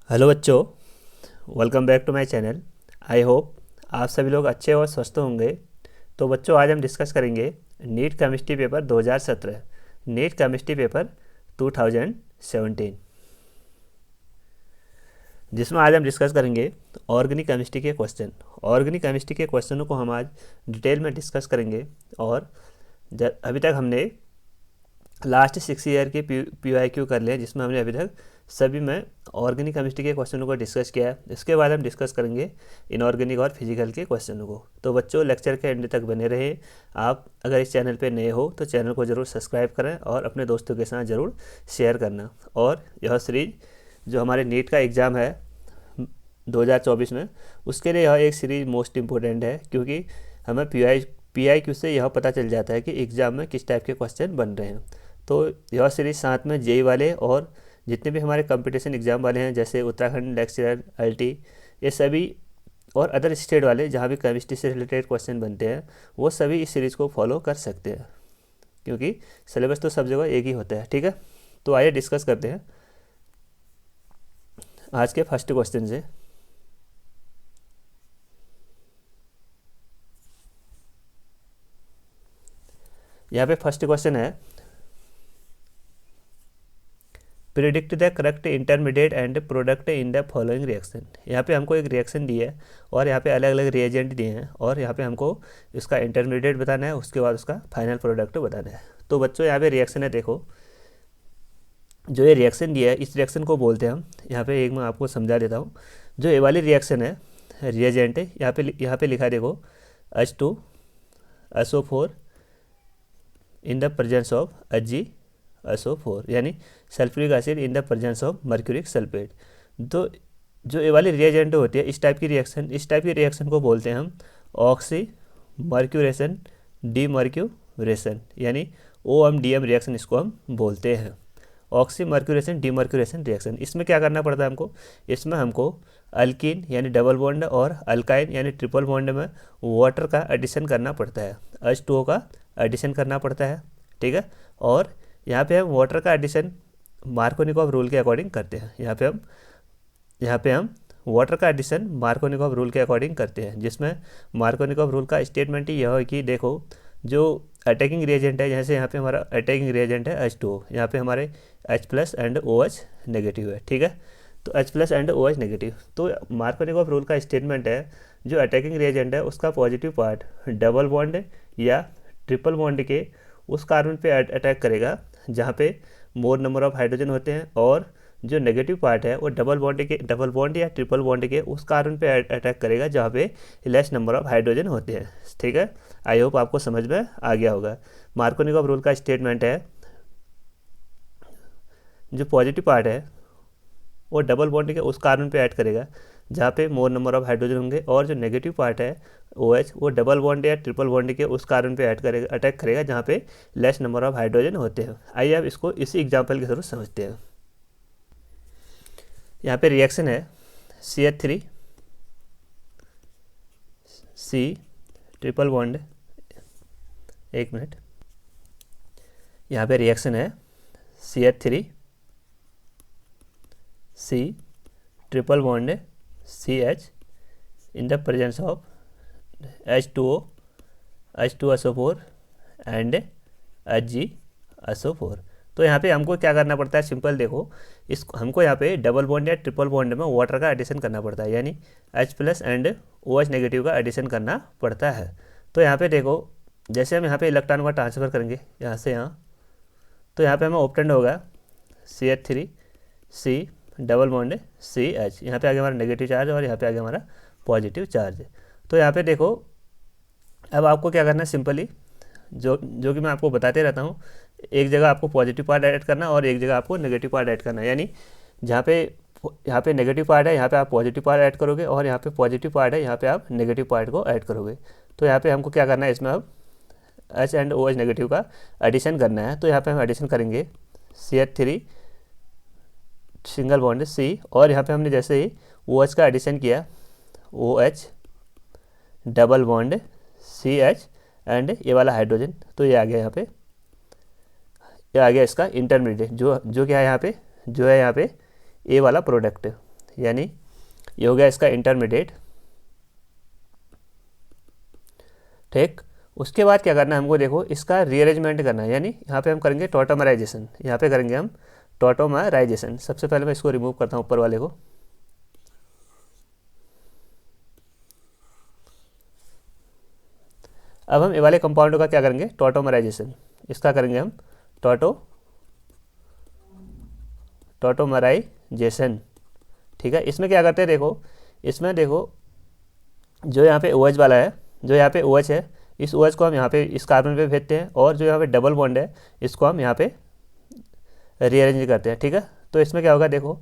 Hello बच्चों, welcome back to my channel. I hope आप सभी लोग अच्छे और स्वस्थ होंगे। तो बच्चों, आज हम डिस्कस करेंगे NEET chemistry paper 2017, NEET chemistry paper 2017, जिसमें आज हम डिस्कस करेंगे ऑर्गेनिक केमिस्ट्री के क्वेश्चन। ऑर्गेनिक केमिस्ट्री के क्वेश्चनों को हम आज डिटेल में डिस्कस करेंगे। और अभी तक हमने लास्ट 6 ईयर के PYQ कर लिए, जिसमें हमने अभी तक सभी में ऑर्गेनिक केमिस्ट्री के क्वेश्चनों को डिस्कस किया है। इसके बाद हम डिस्कस करेंगे इनऑर्गेनिक और फिजिकल के क्वेश्चनों को। तो बच्चों, लेक्चर के एंड तक बने रहे। आप अगर इस चैनल पे नए हो तो चैनल को ज़रूर सब्सक्राइब करें और अपने दोस्तों के साथ ज़रूर शेयर करना। और यह सीरीज जो हमारे नीट का एग्ज़ाम है 2024 में, उसके लिए यह एक सीरीज मोस्ट इम्पोर्टेंट है, क्योंकि हमें PIQ से यह पता चल जाता है कि एग्ज़ाम में किस टाइप के क्वेश्चन बन रहे हैं। तो यह सीरीज साथ में JEE वाले और जितने भी हमारे कंपटीशन एग्ज़ाम वाले हैं, जैसे उत्तराखंड लेक्चरर, ILT, ये सभी, और अदर स्टेट वाले जहाँ भी केमिस्ट्री से रिलेटेड क्वेश्चन बनते हैं, वो सभी इस सीरीज़ को फॉलो कर सकते हैं, क्योंकि सिलेबस तो सब जगह एक ही होता है। ठीक है, तो आइए डिस्कस करते हैं आज के फर्स्ट क्वेश्चन से। यहाँ पे फर्स्ट क्वेश्चन है, predict the correct intermediate and product in the following reaction. यहाँ पे हमको एक रिएक्शन दी है और यहाँ पे अलग अलग रिएजेंट दिए हैं, और यहाँ पे हमको इसका इंटरमीडिएट बताना है, उसके बाद उसका फाइनल प्रोडक्ट बताना है। तो बच्चों, यहाँ पे रिएक्शन है, देखो जो ये रिएक्शन दिया है, इस रिएक्शन को बोलते हैं हम, यहाँ पे एक मैं आपको समझा देता हूँ। जो ये वाली रिएक्शन है, रिएजेंट है, यहाँ पे लिखा है, देखो H2SO4 in the presence of HgSO4, यानी sulphuric acid in the presence of mercuric sulphate. तो जो ये वाली रिएजेंट होती है, इस टाइप की रिएक्शन को बोलते हैं हम ऑक्सी मर्क्यूरेशन डीमर्क्यूरेशन, यानी OMDM रिएक्शन इसको हम बोलते हैं, ऑक्सी मर्क्यूरेशन डीमर्क्यूरेशन रिएक्शन। इसमें क्या करना पड़ता है हमको? इसमें हमको अल्कीन यानी डबल बॉन्ड और अल्काइन यानी ट्रिपल बॉन्ड में वाटर का एडिशन करना पड़ता है, H2O का एडिशन करना पड़ता है। ठीक है, और यहाँ पे हम वाटर का एडिशन मार्कोनिकॉफ रूल के अकॉर्डिंग करते हैं। यहाँ पे हम वाटर का एडिशन मार्कोनिकॉफ रूल के अकॉर्डिंग करते हैं, जिसमें मार्कोनिकॉफ रूल का स्टेटमेंट ही यह है कि देखो, जो अटैकिंग रिएजेंट है, जैसे यहाँ पे हमारा अटैकिंग रिएजेंट है H2O, यहाँ पे हमारे H+ एंड OH नेगेटिव है। ठीक है, तो H+ एंड OH नेगेटिव। तो मार्कोनिकॉफ रूल का स्टेटमेंट है, जो अटैकिंग रिएजेंट है उसका पॉजिटिव पार्ट डबल बॉन्ड या ट्रिपल बॉन्ड के उस कार्बन पे अटैक करेगा जहाँ पे मोर नंबर ऑफ हाइड्रोजन होते हैं, और जो नेगेटिव पार्ट है वो डबल बॉन्ड या ट्रिपल बॉन्ड के उस कार्बन पे अटैक करेगा जहाँ पे लेस नंबर ऑफ हाइड्रोजन होते हैं। ठीक है, आई होप आपको समझ में आ गया होगा। मार्कोनिकॉफ रूल का स्टेटमेंट है, जो पॉजिटिव पार्ट है वो डबल बॉन्ड के उस कार्बन पे ऐड करेगा जहाँ पे मोर नंबर ऑफ हाइड्रोजन होंगे, और जो नेगेटिव पार्ट है OH, वो डबल बॉन्ड या ट्रिपल बॉन्ड के उस कार्बन पे अटैक करेगा जहाँ पे लेस नंबर ऑफ हाइड्रोजन होते हैं। आइए अब इसको इसी एग्जांपल के थ्रू समझते हैं। यहाँ पे रिएक्शन है CH3 C ट्रिपल बॉन्ड, एक मिनट, यहाँ पे रिएक्शन है CH3 C triple bond CH in the presence of H2SO4 and HgSO4। तो यहाँ पे हमको क्या करना पड़ता है? सिंपल देखो, हमको यहाँ पे डबल बॉन्ड या ट्रिपल बॉन्ड में वाटर का एडिशन करना पड़ता है, यानी H+ एंड OH नेगेटिव का एडिशन करना पड़ता है। तो यहाँ पे देखो, जैसे हम यहाँ पे इलेक्ट्रॉन का ट्रांसफ़र करेंगे यहाँ से यहाँ, तो यहाँ पे हमें ऑप्टेंड होगा CH3 C double bond CH, यहाँ पे आगे हमारा नेगेटिव चार्ज और यहाँ पे आगे हमारा पॉजिटिव चार्ज। तो यहाँ पे देखो, अब आपको क्या करना है, सिंपली जो कि मैं आपको बताते रहता हूँ, एक जगह आपको पॉजिटिव पार्ट ऐड करना और एक जगह आपको नेगेटिव पार्ट ऐड करना है, यानी यहाँ पे नेगेटिव पार्ट है, यहाँ पे आप पॉजिटिव पार्ट ऐड करोगे, और यहाँ पे पॉजिटिव पार्ट है, यहाँ पे आप नेगेटिव पार्ट को ऐड करोगे। तो यहाँ पे हमको क्या करना है, इसमें अब H एंड OH नेगेटिव का एडिशन करना है। तो यहाँ पे हम एडिशन करेंगे CH3 सिंगल बॉन्ड C, और यहाँ पे हमने जैसे ही OH का एडिशन किया, OH double bond CH and ये वाला हाइड्रोजन, तो ये आ गया यहाँ पे, ये आ गया इसका इंटरमीडिएट, जो क्या है यहाँ पे, जो है यहाँ पे ए वाला प्रोडक्ट, यानी ये हो गया इसका इंटरमीडिएट। ठीक, उसके बाद क्या करना है हमको, देखो इसका रीअरेंजमेंट करना है, यानी यहाँ पे हम करेंगे टॉटोमराइजेशन, यहाँ पे करेंगे हम टॉटोमराइजेशन। सबसे पहले मैं इसको रिमूव करता हूँ ऊपर वाले को। अब हम ये वाले कंपाउंड का क्या करेंगे, टॉटोमराइजेशन, इसका करेंगे हम टॉटोमराइजेशन। ठीक है, इसमें क्या करते हैं, देखो इसमें देखो जो यहाँ पे OH वाला है, जो यहाँ पे OH है, इस OH को हम यहाँ पे इस कार्बन पे भेजते हैं, और जो यहाँ पे डबल बॉन्ड है इसको हम यहाँ पे रीअरेंज करते हैं। ठीक है, तो इसमें क्या होगा, देखो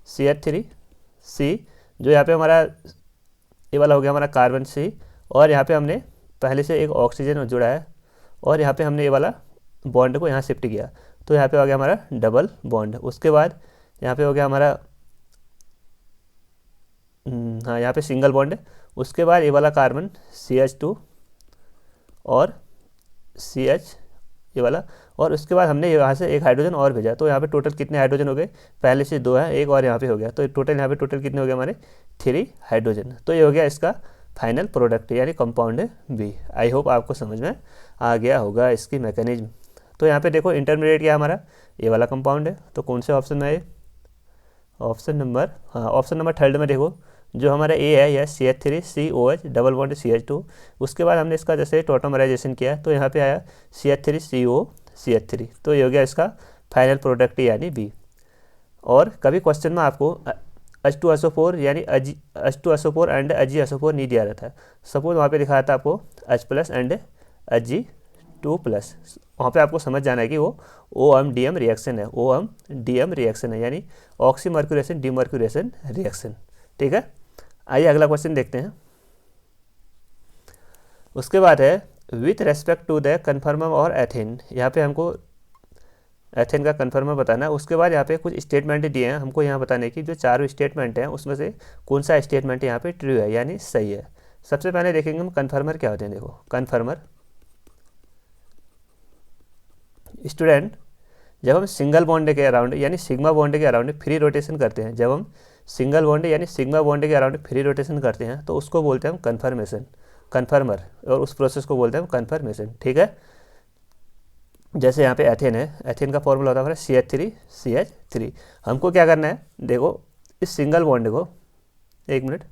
CH3C, जो यहाँ पे हमारा ये वाला हो गया हमारा कार्बन C, और यहाँ पे हमने पहले से एक ऑक्सीजन जुड़ा है, और यहाँ पे हमने ये वाला बॉन्ड को यहाँ शिफ्ट किया, तो यहाँ पे हो गया हमारा डबल बॉन्ड। उसके बाद यहाँ पे हो गया हमारा हाँ यहाँ पे सिंगल बॉन्ड है। उसके बाद ये वाला कार्बन CH2 और CH ये वाला, और उसके बाद हमने यहाँ से एक हाइड्रोजन और भेजा, तो यहाँ पे टोटल कितने हाइड्रोजन हो गए, पहले से 2 है, एक और यहाँ पे हो गया, तो टोटल यहाँ पे टोटल कितने हो गए हमारे 3 हाइड्रोजन। तो ये हो गया इसका फाइनल प्रोडक्ट यानी कंपाउंड B। आई होप आपको समझ में आ गया होगा इसकी मैकेनिज्म। तो यहाँ पे देखो इंटरमीडिएट क्या हमारा ये वाला कंपाउंड है, तो कौन से ऑप्शन में है, ऑप्शन नंबर थर्ड में देखो जो हमारा A है यह CH3COH डबल बॉन्ड CH2। उसके बाद हमने इसका जैसे टॉटोमराइजेशन किया तो यहाँ पे आया CH3COCH3, तो ये हो गया इसका फाइनल प्रोडक्ट यानी B। और कभी क्वेश्चन में आपको H2SO4 यानी H2SO4 एंड Ag2SO4 नहीं दिया रहता है। सपोज वहाँ पे दिखाया था आपको H+ एंड Ag2+, वहाँ पे आपको समझ जाना है कि वो OM-DM रिएक्शन है, OM-DM रिएक्शन है, यानी ऑक्सीमर्क्यूरेशन डीमर्क्यूरेशन रिएक्शन। ठीक है, आइए अगला क्वेश्चन देखते हैं। उसके बाद है with respect to the conformer और एथेन, यहाँ पे हमको एथेन का कन्फर्मर बताना है। उसके बाद यहाँ पे कुछ स्टेटमेंट दिए हैं हमको यहाँ बताने की, जो चारों स्टेटमेंट हैं उसमें से कौन सा स्टेटमेंट यहाँ पे ट्रू है यानी सही है। सबसे पहले देखेंगे हम कन्फर्मर क्या होते हैं। देखो कन्फर्मर स्टूडेंट, जब हम सिंगल बॉन्ड के अराउंड यानी सिग्मा बॉन्ड के अराउंड फ्री रोटेशन करते हैं, जब हम सिंगल बॉन्ड यानी सिग्मा बॉन्ड के अराउंड फ्री रोटेशन करते हैं तो उसको बोलते हैं हम कन्फर्मर, और उस प्रोसेस को बोलते हैं हम कन्फर्मेशन। ठीक है, जैसे यहाँ पे एथेन है, एथेन का फॉर्मूला होता है हमारा CH3CH3। हमको क्या करना है, देखो इस सिंगल बॉन्ड को, एक मिनट,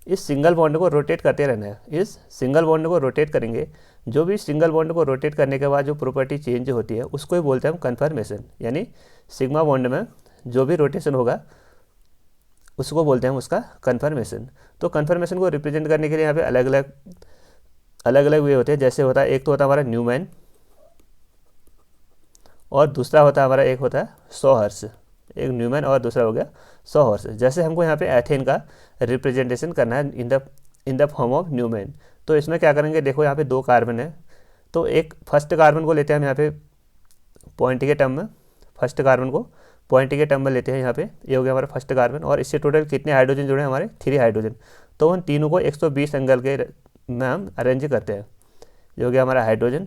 इस सिंगल बॉन्ड को रोटेट करते रहना है। इस सिंगल बॉन्ड को रोटेट करेंगे, जो भी सिंगल बॉन्ड को रोटेट करने के बाद जो प्रॉपर्टी चेंज होती है उसको ही बोलते हैं हम कन्फर्मेशन, यानी सिग्मा बॉन्ड में जो भी रोटेशन होगा उसको बोलते हैं हम उसका कन्फर्मेशन। तो कन्फर्मेशन को रिप्रेजेंट करने के लिए यहाँ पे अलग अलग वे होते हैं। जैसे होता है, एक तो होता है हमारा न्यूमैन, और दूसरा होता है हमारा एक होता है सॉहर्स, एक न्यूमैन और दूसरा हो गया सॉहर्स। जैसे हमको यहाँ पे एथेन का रिप्रेजेंटेशन करना है in the form of Newman, तो इसमें क्या करेंगे, देखो यहाँ पे 2 कार्बन है, तो एक फर्स्ट कार्बन को लेते हैं हम यहाँ पे पॉइंट के टर्म में, फर्स्ट कार्बन को पॉइंट के टर्म में लेते हैं यहाँ पे, ये हो गया हमारा फर्स्ट कार्बन, और इससे टोटल कितने हाइड्रोजन जुड़े हैं हमारे 3 हाइड्रोजन। तो उन तीनों को 120 एंगल के में हम अरेंज करते हैं। ये हो गया हमारा हाइड्रोजन,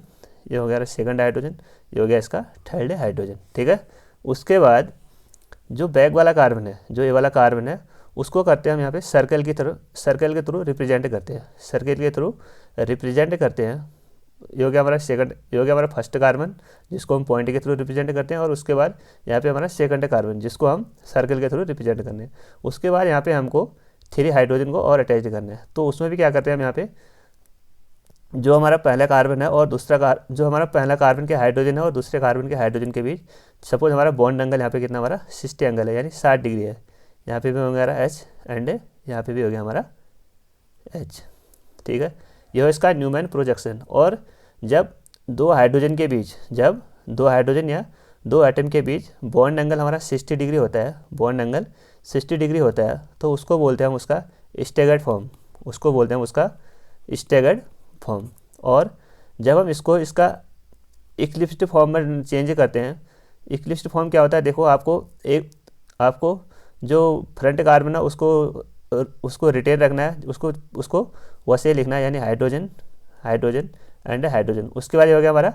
ये हो गया सेकंड हाइड्रोजन, ये हो गया इसका थर्ड हाइड्रोजन। ठीक है, उसके बाद जो बैक वाला कार्बन है, जो ये वाला कार्बन है, उसको करते हैं हम यहाँ पे सर्कल के थ्रू रिप्रेजेंट करते हैं, सर्कल के थ्रू रिप्रेजेंट करते हैं। ये हो गया हमारा सेकंड, ये हो गया हमारा फर्स्ट कार्बन जिसको हम पॉइंट के थ्रू रिप्रेजेंट करते हैं, और उसके बाद यहाँ पे हमारा सेकंड कार्बन जिसको हम सर्कल के थ्रू रिप्रेजेंट करने हैं। उसके बाद यहाँ पे हमको 3 हाइड्रोजन को और अटैच करना है, तो उसमें भी क्या करते हैं हम यहाँ पे जो हमारा पहला कार्बन है और दूसरा जो हमारा पहला कार्बन के हाइड्रोजन है और दूसरे कार्बन के हाइड्रोजन के बीच सपोज हमारा बॉन्ड एंगल यहाँ पे कितना हमारा 60 एंगल है, यानी 60 डिग्री है। यहाँ पे भी हो गया हमारा H एंड यहाँ पे भी हो गया हमारा H। ठीक है, यह है इसका न्यूमैन प्रोजेक्शन। और जब 2 हाइड्रोजन के बीच, जब 2 हाइड्रोजन या 2 एटम के बीच बॉन्ड एंगल हमारा 60 डिग्री होता है, बॉन्ड एंगल 60 डिग्री होता है, तो उसको बोलते हैं हम उसका स्टैगर्ड फॉर्म, उसको बोलते हैं उसका स्टैगर्ड फॉर्म। और जब हम इसको इसका इक्लिप्स्ड फॉर्म में चेंज करते हैं, इक्लिप्स्ड फॉर्म क्या होता है, देखो आपको जो फ्रंट कार्बन है उसको रिटेन रखना है, उसको वैसे लिखना है, यानी हाइड्रोजन एंड हाइड्रोजन। उसके बाद ये हो गया हमारा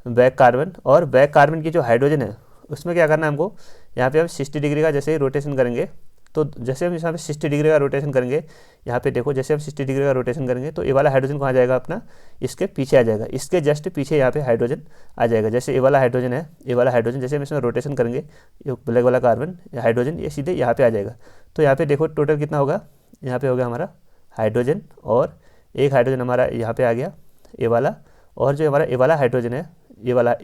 बैक कार्बन, और बैक कार्बन की जो हाइड्रोजन है उसमें क्या करना है हमको, यहाँ पे हम 60 डिग्री का जैसे ही रोटेशन करेंगे तो जैसे हम यहाँ पे 60 डिग्री का रोटेशन करेंगे, यहाँ पे देखो जैसे हम 60 डिग्री का रोटेशन करेंगे तो ये वाला हाइड्रोजन कहाँ जाएगा अपना, इसके पीछे आ जाएगा, इसके जस्ट पीछे यहाँ पे हाइड्रोजन आ जाएगा। जैसे ये वाला हाइड्रोजन है, ये वाला हाइड्रोजन जैसे हम इसमें रोटेशन करेंगे, ये ब्लैक वाला कार्बन हाइड्रोजन ये सीधे यहाँ पे आ जाएगा। तो यहाँ पे देखो टोटल कितना होगा, यहाँ पे हो गया हमारा हाइड्रोजन, और एक हाइड्रोजन हमारा यहाँ पे आ गया ये वाला, और जो हमारा ये वाला हाइड्रोजन है, ये वाला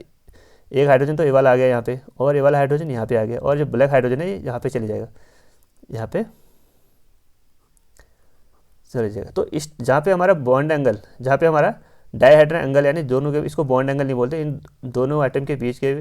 एक हाइड्रोजन तो ये वाला आ गया यहाँ पे, और ये वाला हाइड्रोजन यहाँ पे आ गया, और जो ब्लैक हाइड्रोजन है ये यहाँ पे चले जाएगा, यहाँ पे चले जाएगा। तो इस जहाँ पे हमारा बॉन्ड एंगल, जहाँ पे हमारा डाइहेड्रल एंगल यानी दोनों के, इसको बॉन्ड एंगल नहीं बोलते, इन दोनों आइटम के बीच के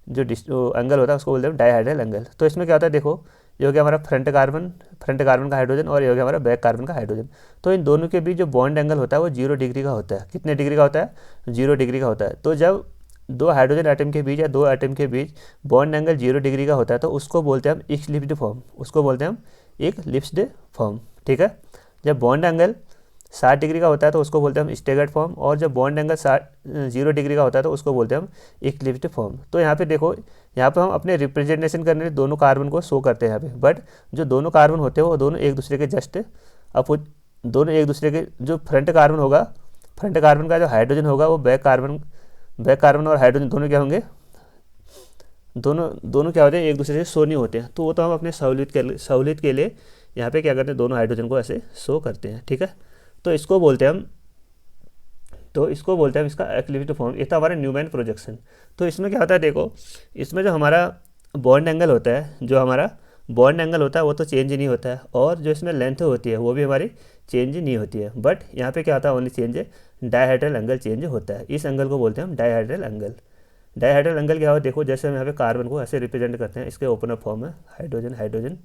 जो एंगल होता है उसको बोलते हैं डाइहेड्रल एंगल। तो इसमें क्या होता है देखो, ये हो गया हमारा फ्रंट कार्बन का हाइड्रोजन, और ये हो गया हमारा बैक कार्बन का हाइड्रोजन। तो इन दोनों के बीच जो बॉन्ड एंगल होता है वो 0 डिग्री का होता है। कितने डिग्री का होता है, 0 डिग्री का होता है। तो जब दो हाइड्रोजन आइटम के बीच या दो आइटम के बीच बॉन्ड एंगल 0 डिग्री का होता है तो उसको बोलते हैं हम इक्लिप्स्ड फॉर्म, उसको बोलते हैं हम इक्लिप्स्ड फॉर्म, ठीक है। जब बॉन्ड एंगल 60 डिग्री का होता है तो उसको बोलते हैं हम स्टेगर्ड फॉर्म, और जब बॉन्ड एंगल 0 डिग्री का होता है तो उसको बोलते हैं हम इक्लिप्स्ड फॉर्म। तो यहाँ पे देखो, यहाँ पे हम अपने रिप्रेजेंटेशन करने के लिए दोनों कार्बन को शो करते हैं यहाँ पे, बट जो दोनों कार्बन होते हैं वो दोनों एक दूसरे के जस्ट दोनों एक दूसरे के, जो फ्रंट कार्बन होगा, फ्रंट कार्बन का जो हाइड्रोजन होगा वो बैक कार्बन और हाइड्रोजन दोनों क्या होंगे, दोनों क्या होते हैं, एक दूसरे से शो नहीं होते हैं। तो वो तो हम अपने सहूलियत के लिए यहाँ पे क्या करते हैं, दोनों हाइड्रोजन को ऐसे शो करते हैं, ठीक है। तो इसको बोलते हैं हम इसका इक्लिप्स्ड फॉर्म। ये था हमारा न्यूमैन प्रोजेक्शन। तो इसमें क्या होता है देखो, इसमें जो हमारा बॉन्ड एंगल होता है, जो हमारा बॉन्ड एंगल होता है वो तो चेंज नहीं होता है, और जो इसमें लेंथ होती है वो भी हमारी चेंज नहीं होती है। बट यहाँ पे क्या होता है, ओनली चेंज है डाइहेड्रल एंगल चेंज होता है। इस एंगल को बोलते हैं हम डाइहेड्रल एंगल। डाइहेड्रल एंगल क्या हो देखो, जैसे हम यहाँ पे कार्बन को ऐसे रिप्रेजेंट करते हैं, इसके ओपन अप फॉर्म है हाइड्रोजन,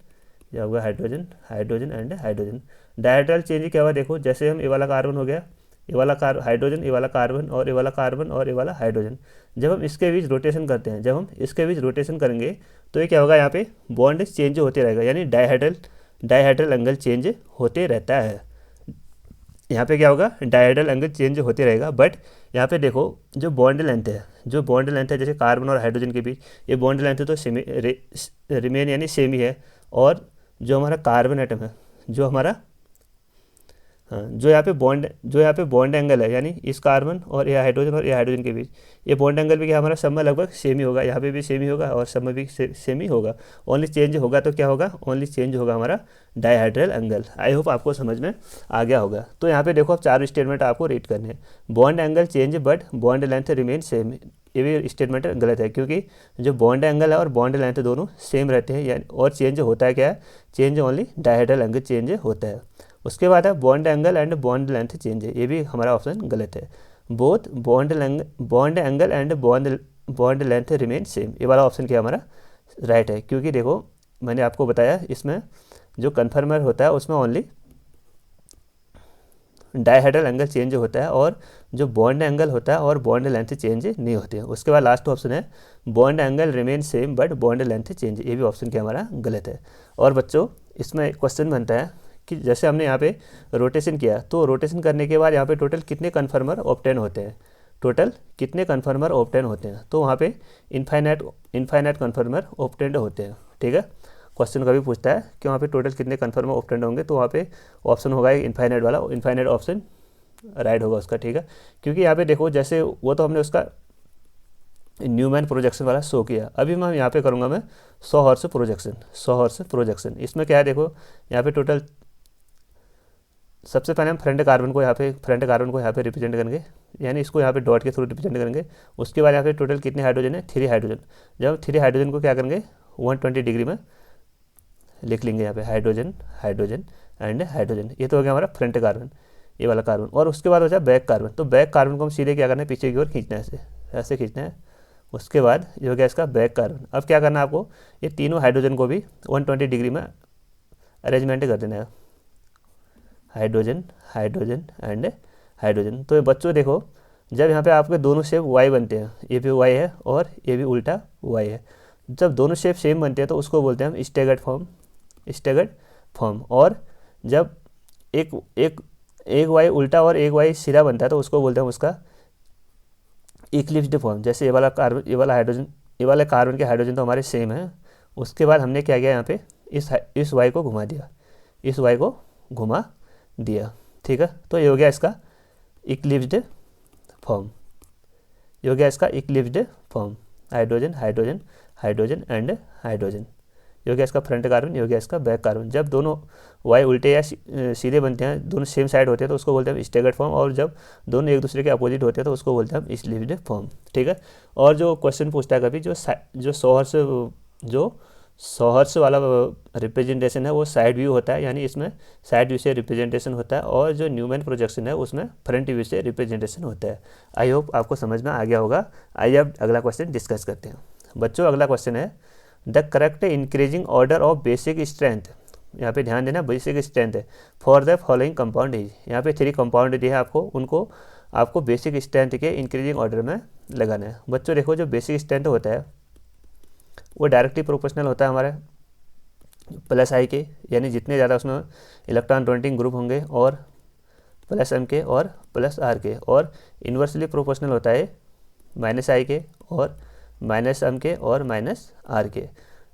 यह होगा hydrogen and hydrogen. Dihedral change क्या हुआ देखो, जैसे हम ये वाला कार्बन हो गया, ये वाला हाइड्रोजन, ये वाला कार्बन, और ये वाला कार्बन, और ये वाला हाइड्रोजन। जब हम इसके बीच रोटेशन करते हैं, जब हम इसके बीच रोटेशन करेंगे तो ये क्या होगा, यहाँ पे बॉन्ड चेंज होते रहेगा, यानी डाइहेड्रल एंगल चेंज होते रहता है। यहाँ पे क्या होगा, डाइहेड्रल एंगल चेंज होते रहेगा। बट यहाँ पे देखो जो बॉन्ड लेंथ है, जैसे कार्बन और हाइड्रोजन के बीच ये बॉन्ड लेंथ है तो रिमेन यानी सेम ही है। और जो हमारा कार्बन एटम है, जो हमारा जो यहाँ पे बॉन्ड एंगल है, यानी इस कार्बन और ये हाइड्रोजन के बीच ये बॉन्ड एंगल भी क्या हमारा सब में लगभग सेम ही होगा, यहाँ पे भी सेम ही होगा और सब में भी सेम ही होगा। ओनली चेंज होगा तो क्या होगा, ओनली चेंज होगा हमारा डाइहेड्रल एंगल। आई होप आपको समझ में आ गया होगा। तो यहाँ पे देखो अब 4 स्टेटमेंट आपको रीड करने हैं। Bond angle change but bond length remain same, ये भी स्टेटमेंट गलत है, क्योंकि जो बॉन्ड एंगल है और बॉन्ड लेंथ दोनों सेम रहते हैं, यानी और चेंज होता है क्या है, change only dihedral angle change होता है। उसके बाद है bond angle and bond length change है, ये भी हमारा ऑप्शन गलत है। Both bond angle and bond length remain same, ये वाला ऑप्शन क्या हमारा राइट है। क्योंकि देखो मैंने आपको बताया इसमें जो कन्फर्मर होता है उसमें ओनली डाइहेड्रल एंगल चेंज होता है, और जो बॉन्ड एंगल होता है और बॉन्ड लेंथ चेंज नहीं होते हैं। उसके बाद लास्ट ऑप्शन है bond angle remain same but bond length change, ये भी ऑप्शन क्या हमारा गलत है। और बच्चों इसमें क्वेश्चन बनता है कि जैसे हमने यहाँ पे रोटेशन किया, तो रोटेशन करने के बाद यहाँ पे टोटल कितने कन्फर्मर ऑब्टेन होते हैं, तो वहाँ पे इनफाइनाइट कन्फर्मर ऑब्टेंड होते हैं, ठीक है। क्वेश्चन कभी पूछता है कि वहाँ पे टोटल कितने कन्फर्मर ऑब्टेंड होंगे, तो वहाँ पे ऑप्शन होगा इनफाइनाइट वाला, इनफाइनाइट ऑप्शन राइट होगा उसका, ठीक है। क्योंकि यहाँ पे देखो जैसे वो तो हमने उसका न्यूमैन प्रोजेक्शन वाला शो किया, अभी मैं यहाँ पे करूँगा मैं 100 हॉर्स प्रोजेक्शन। इसमें क्या है देखो, यहाँ पे टोटल सबसे पहले हम फ्रंट कार्बन को यहाँ पे रिप्रेजेंट करेंगे, यानी इसको यहाँ पे डॉट के थ्रू रिप्रेजेंट करेंगे। उसके बाद यहाँ पे टोटल कितने हाइड्रोजन है, 3 हाइड्रोजन। जब हम 3 हाइड्रोजन को क्या करेंगे 120 डिग्री में लिख लेंगे, यहाँ पे हाइड्रोजन एंड हाइड्रोजन। ये तो हो गया हमारा फ्रंट कार्बन, ये वाला कार्बन। और उसके बाद हो जाए बैक कार्बन, तो बैक कार्बन को हम सीधे क्या करना है, पीछे की ओर खींचना है, ऐसे खींचना है। उसके बाद ये हो गया इसका बैक कार्बन। अब क्या करना है आपको, ये तीनों हाइड्रोजन को भी 120 डिग्री में अरेंजमेंट कर देना है, हाइड्रोजन एंड हाइड्रोजन। तो बच्चों देखो जब यहाँ पे आपके दोनों शेप वाई बनते हैं, ये भी वाई है और ये भी उल्टा वाई है, जब दोनों शेप सेम बनते हैं तो उसको बोलते हैं हम स्टेगर्ड फॉर्म। और जब एक वाई उल्टा और एक वाई सीधा बनता है तो उसको बोलते हैं उसका इक्लिप्स्ड फॉर्म। जैसे ये वाला कार्बन के हाइड्रोजन तो हमारे सेम है। उसके बाद हमने क्या किया, यहाँ पे इस वाई को घुमा दिया, इस वाई को घुमा दिया, ठीक है। तो ये हो गया इसका इक्लिप्स्ड फॉर्म, ये हो गया इसका eclipsed form, hydrogen hydrogen hydrogen and hydrogen. ये हो गया इसका फ्रंट कार्बन, ये हो गया इसका बैक कार्बन। जब दोनों वाई उल्टे या सीधे बनते हैं, दोनों सेम साइड होते हैं, तो उसको बोलते हैं स्टेगर्ड फॉर्म, और जब दोनों एक दूसरे के अपोजिट होते हैं तो उसको बोलते हैं हम स्लीव्ड फॉर्म, ठीक है। और जो क्वेश्चन पूछता है कभी जो सोहर्स वाला रिप्रेजेंटेशन है वो साइड व्यू होता है, यानी इसमें साइड व्यू से रिप्रेजेंटेशन होता है, और जो न्यूमैन प्रोजेक्शन है उसमें फ्रंट व्यू से रिप्रेजेंटेशन होता है। आई होप आपको समझ में आ गया होगा। आइए अब अगला क्वेश्चन डिस्कस करते हैं बच्चों। अगला क्वेश्चन है the correct increasing order of basic strength, यहाँ पे ध्यान देना, बेसिक स्ट्रेंथ है for the following compound is. यहाँ पे 3 कंपाउंड दिए हैं आपको, उनको आपको बेसिक स्ट्रेंथ के इंक्रीजिंग ऑर्डर में लगाना है। बच्चों देखो, जो बेसिक स्ट्रेंथ होता है वो डायरेक्टली प्रोपोर्शनल होता है हमारे प्लस आई के, यानी जितने ज़्यादा उसमें इलेक्ट्रॉन डोनेटिंग ग्रुप होंगे, और प्लस एम के और प्लस आर के, और इन्वर्सली प्रोपोर्शनल होता है माइनस आई के और माइनस एम के और माइनस आर के।